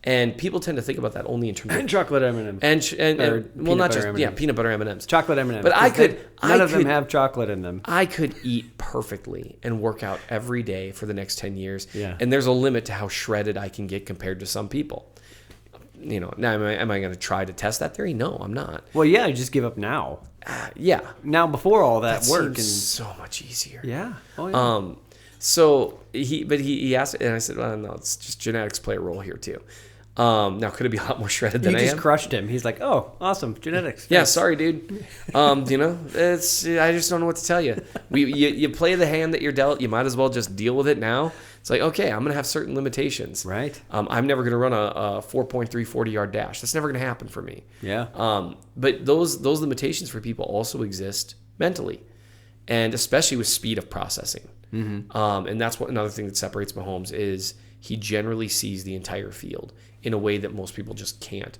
And people tend to think about that only in terms of chocolate M&Ms. And well, not just M&Ms. Peanut butter M&Ms. Chocolate M&Ms. But none of them have chocolate in them. I could eat perfectly and work out every day for the next 10 years. Yeah. And there's a limit to how shredded I can get compared to some people. Now am I going to try to test that theory? No, I'm not. Well, yeah, you just give up now. Yeah. Now before all that work, seems so much easier. Yeah. Oh, yeah. So he asked, and I said, well, no, it's just genetics play a role here too. Now could it be a lot more shredded than I am? You just crushed him. He's like, oh, awesome, genetics. Yeah, sorry, dude. It's I just don't know what to tell you. You play the hand that you're dealt. You might as well just deal with it now. It's like, okay, I'm gonna have certain limitations. Right. I'm never gonna run a 4.3 40-yard dash. That's never gonna happen for me. Yeah. But those limitations for people also exist mentally, and especially with speed of processing. Mm-hmm. And that's another thing that separates Mahomes is he generally sees the entire field in a way that most people just can't.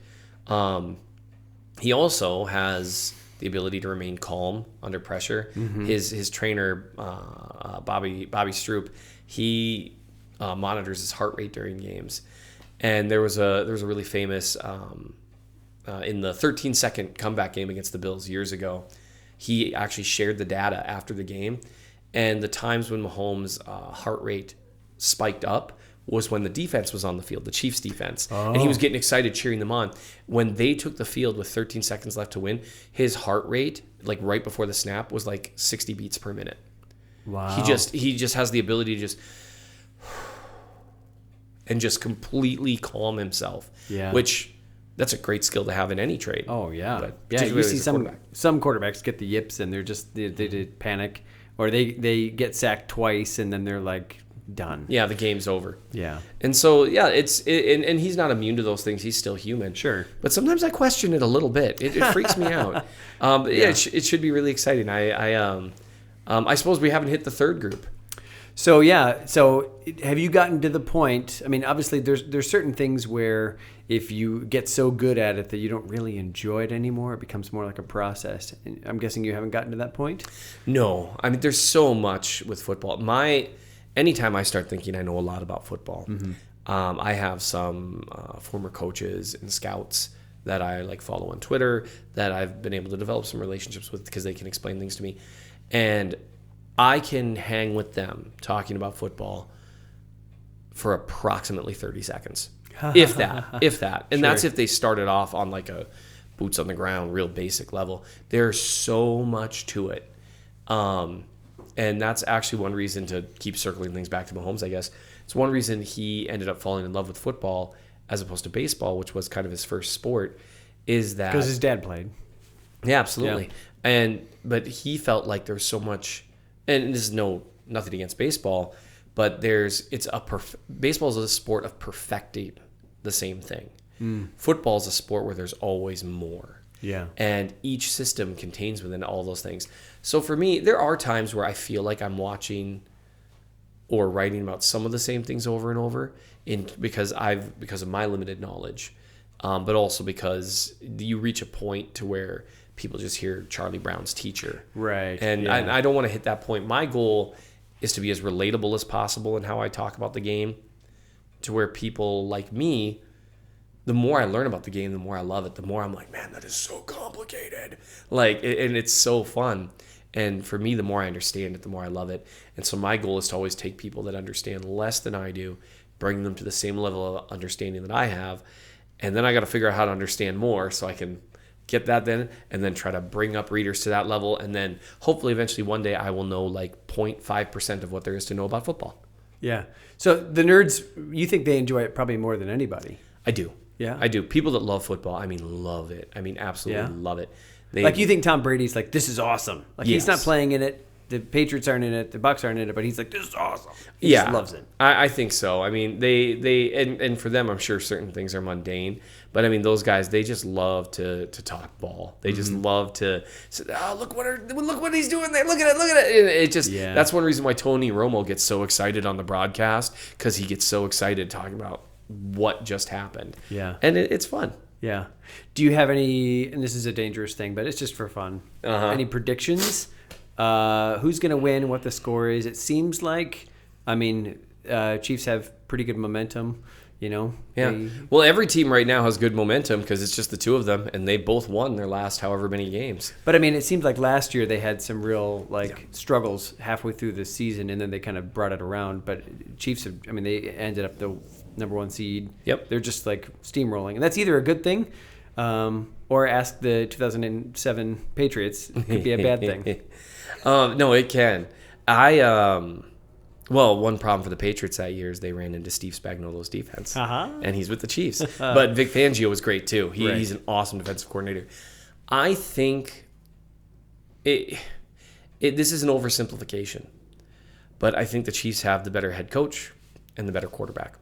He also has the ability to remain calm under pressure. Mm-hmm. His trainer, Bobby Stroop, he monitors his heart rate during games. And there was a really famous in the 13-second comeback game against the Bills years ago. He actually shared the data after the game, and the times when Mahomes' heart rate spiked up was when the defense was on the field, the Chiefs defense. Oh. And he was getting excited cheering them on. When they took the field with 13 seconds left to win, his heart rate, like right before the snap, was like 60 beats per minute. Wow. He just has the ability to just completely calm himself. Yeah. Which that's a great skill to have in any trade. Oh yeah. But yeah, you see some quarterbacks get the yips and they're just they panic, or they get sacked twice and then they're like done. Yeah, the game's over. Yeah. And so, yeah, and he's not immune to those things. He's still human. Sure. But sometimes I question it a little bit. It freaks me out. It should be really exciting. I suppose we haven't hit the third group. So yeah, so have you gotten to the point? I mean, obviously there's certain things where if you get so good at it that you don't really enjoy it anymore, it becomes more like a process. And I'm guessing you haven't gotten to that point? No, I mean there's so much with football. Anytime I start thinking I know a lot about football, I have some former coaches and scouts that I like follow on Twitter that I've been able to develop some relationships with because they can explain things to me, and I can hang with them talking about football for approximately 30 seconds, if that. And that's if they started off on like a boots on the ground, real basic level. There's so much to it. And that's actually one reason to keep circling things back to Mahomes, I guess. It's one reason he ended up falling in love with football as opposed to baseball, which was kind of his first sport, is that... Because his dad played. Yeah, absolutely. Yeah. But he felt like there's so much... And this is nothing against baseball, but baseball is a sport of perfecting the same thing. Football is a sport where there's always more. Yeah. And each system contains within all those things. So for me, there are times where I feel like I'm watching or writing about some of the same things over and over because of my limited knowledge, but also because you reach a point to where people just hear Charlie Brown's teacher. Right. And I don't want to hit that point. My goal is to be as relatable as possible in how I talk about the game, to where people like me, the more I learn about the game, the more I love it, the more I'm like, man, that is so complicated. And it's so fun. And for me, the more I understand it, the more I love it. And so my goal is to always take people that understand less than I do, bring them to the same level of understanding that I have. And then I got to figure out how to understand more so I can get that then, and then try to bring up readers to that level. And then hopefully eventually one day I will know like 0.5% of what there is to know about football. Yeah. So the nerds, you think they enjoy it probably more than anybody? I do. Yeah. I do. People that love football, love it. Absolutely love it. Like you think Tom Brady's like, this is awesome. Like he's not playing in it. The Patriots aren't in it. The Bucs aren't in it. But he's like, this is awesome. He just loves it. I think so. I mean, and for them, I'm sure certain things are mundane. But I mean, those guys, they just love to talk ball. They just love to say, oh, look what he's doing there. Look at it. And it just that's one reason why Tony Romo gets so excited on the broadcast, because he gets so excited talking about what just happened. Yeah. And it's fun. Yeah. Do you have any, and this is a dangerous thing, but it's just for fun, any predictions? Who's going to win, what the score is? It seems like, Chiefs have pretty good momentum, Yeah. Well, every team right now has good momentum because it's just the two of them, and they both won their last however many games. But, it seems like last year they had some real, struggles halfway through the season, and then they kind of brought it around. But Chiefs, they ended up the number one seed. Yep. They're just, steamrolling. And that's either a good thing or ask the 2007 Patriots. It could be a bad thing. No, it can. One problem for the Patriots that year is they ran into Steve Spagnuolo's defense, and he's with the Chiefs. But Vic Fangio was great too. He's an awesome defensive coordinator. I think this is an oversimplification, but I think the Chiefs have the better head coach and the better quarterback.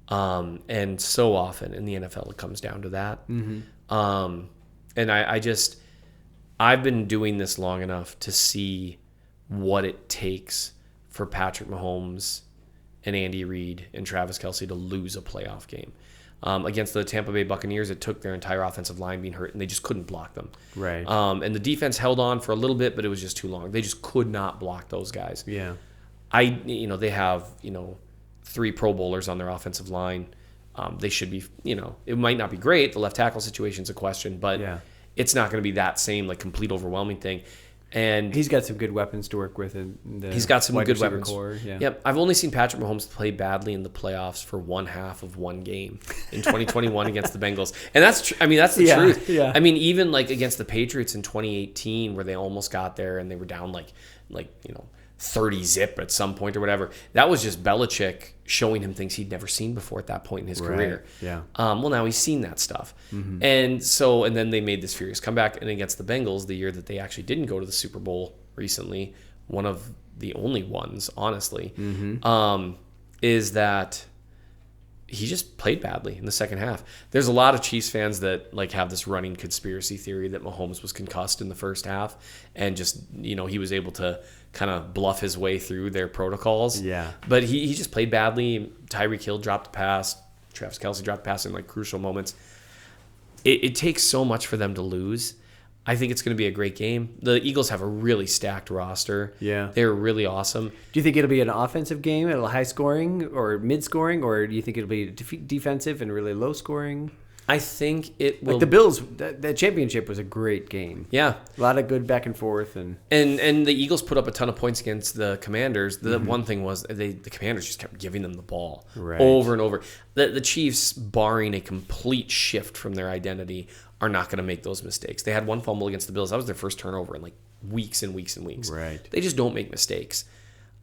And so often in the NFL, it comes down to that. And I've been doing this long enough to see what it takes for Patrick Mahomes and Andy Reid and Travis Kelce to lose a playoff game. Against the Tampa Bay Buccaneers, it took their entire offensive line being hurt, and they just couldn't block them. Right. And the defense held on for a little bit, but it was just too long. They just could not block those guys. Yeah. They have, 3 Pro Bowlers on their offensive line. They should be, it might not be great. The left tackle situation's a question, but it's not going to be that same complete overwhelming thing. And he's got some good weapons to work with. He's got some good weapons. Core, Yep. I've only seen Patrick Mahomes play badly in the playoffs for one half of one game in 2021 against the Bengals, and that's that's the truth. Yeah. Even against the Patriots in 2018, where they almost got there and they were down 30 zip at some point or whatever. That was just Belichick showing him things he'd never seen before at that point in his career. Yeah. Well, now he's seen that stuff. And then they made this furious comeback. And against the Bengals, the year that they actually didn't go to the Super Bowl recently, one of the only ones, honestly, Mm-hmm. is that he just played badly in the second half. There's a lot of Chiefs fans that like have this running conspiracy theory that Mahomes was concussed in the first half and just, he was able to kind of bluff his way through their protocols. Yeah. But he just played badly. Tyreek Hill dropped a pass. Travis Kelce dropped a pass in like crucial moments. It takes so much for them to lose. I think it's going to be a great game. The Eagles have a really stacked roster. Yeah. They're really awesome. Do you think it'll be an offensive game, a high scoring or mid scoring, or do you think it'll be defensive and really low scoring? I think it will. Like the Bills, that championship was a great game. Yeah. A lot of good back and forth. And the Eagles put up a ton of points against the Commanders. The one thing was the Commanders just kept giving them the ball over and over. The Chiefs, barring a complete shift from their identity, are not going to make those mistakes. They had one fumble against the Bills. That was their first turnover in like weeks and weeks and weeks. Right. They just don't make mistakes.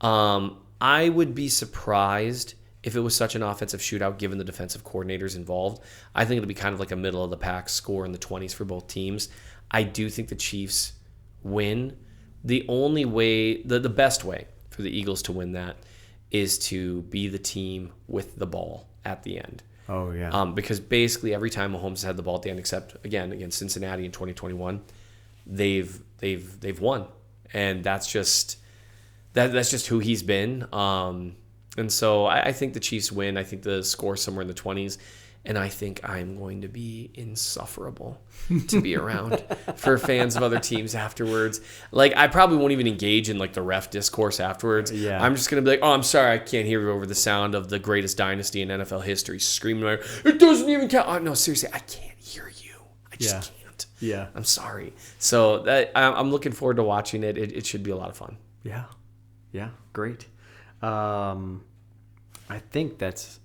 I would be surprised if it was such an offensive shootout given the defensive coordinators involved. I think it'll be kind of like a middle of the pack score in the 20s for both teams. I do think the Chiefs win. The only way, the best way for the Eagles to win that is to be the team with the ball at the end. oh yeah, Because basically every time Mahomes had the ball at the end, except again against Cincinnati in 2021, they've won, and that's just who he's been. And so I think the Chiefs win. I think the score somewhere in the 20s, and I think I'm going to be insufferable to be around for fans of other teams afterwards. Like I probably won't even engage in like the ref discourse afterwards. Yeah. I'm just gonna be like, oh, I'm sorry, I can't hear you over the sound of the greatest dynasty in NFL history screaming, like, it doesn't even count. Oh, no, seriously, I can't hear you. I just can't. Yeah. I'm sorry. So I'm looking forward to watching it. It should be a lot of fun. Yeah. Yeah. Great. I think that's.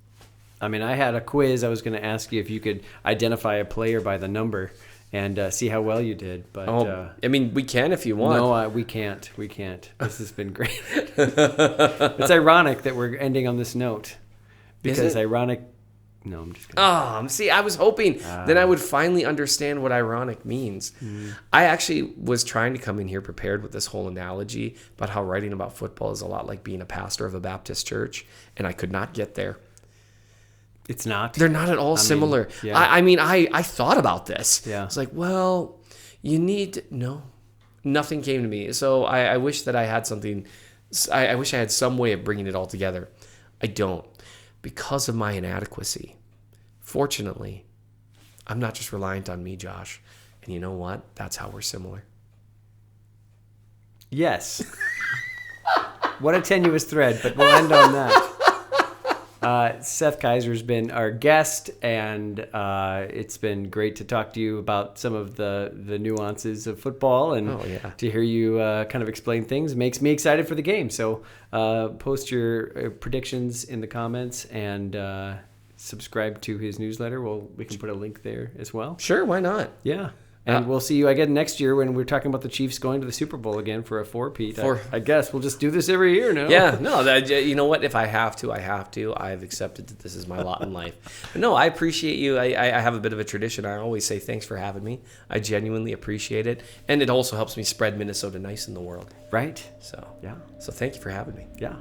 I mean, I had a quiz. I was going to ask you if you could identify a player by the number and see how well you did. But I mean, we can if you want. no, we can't. We can't. This has been great. It's ironic that we're ending on this note because ironic. No, I'm just kidding. See, I was hoping that I would finally understand what ironic means. I actually was trying to come in here prepared with this whole analogy about how writing about football is a lot like being a pastor of a Baptist church, and I could not get there. It's not. They're not at all similar. yeah. I thought about this. Yeah. It's like, well, you need to, no, nothing came to me. So I wish that I had something. I wish I had some way of bringing it all together. I don't. Because of my inadequacy. Fortunately, I'm not just reliant on me, Josh. And you know what? That's how we're similar. Yes. What a tenuous thread, but we'll end on that. Seth Keysor's been our guest, and it's been great to talk to you about some of the nuances of football and to hear you kind of explain things. Makes me excited for the game. So post your predictions in the comments and subscribe to his newsletter. We can put a link there as well. Sure, why not? Yeah. And we'll see you again next year when we're talking about the Chiefs going to the Super Bowl again for a four-peat. I guess we'll just do this every year now. Yeah, no, you know what? If I have to, I have to. I've accepted that this is my lot in life. But no, I appreciate you. I have a bit of a tradition. I always say thanks for having me. I genuinely appreciate it. And it also helps me spread Minnesota nice in the world. Right. So, yeah. So thank you for having me. Yeah.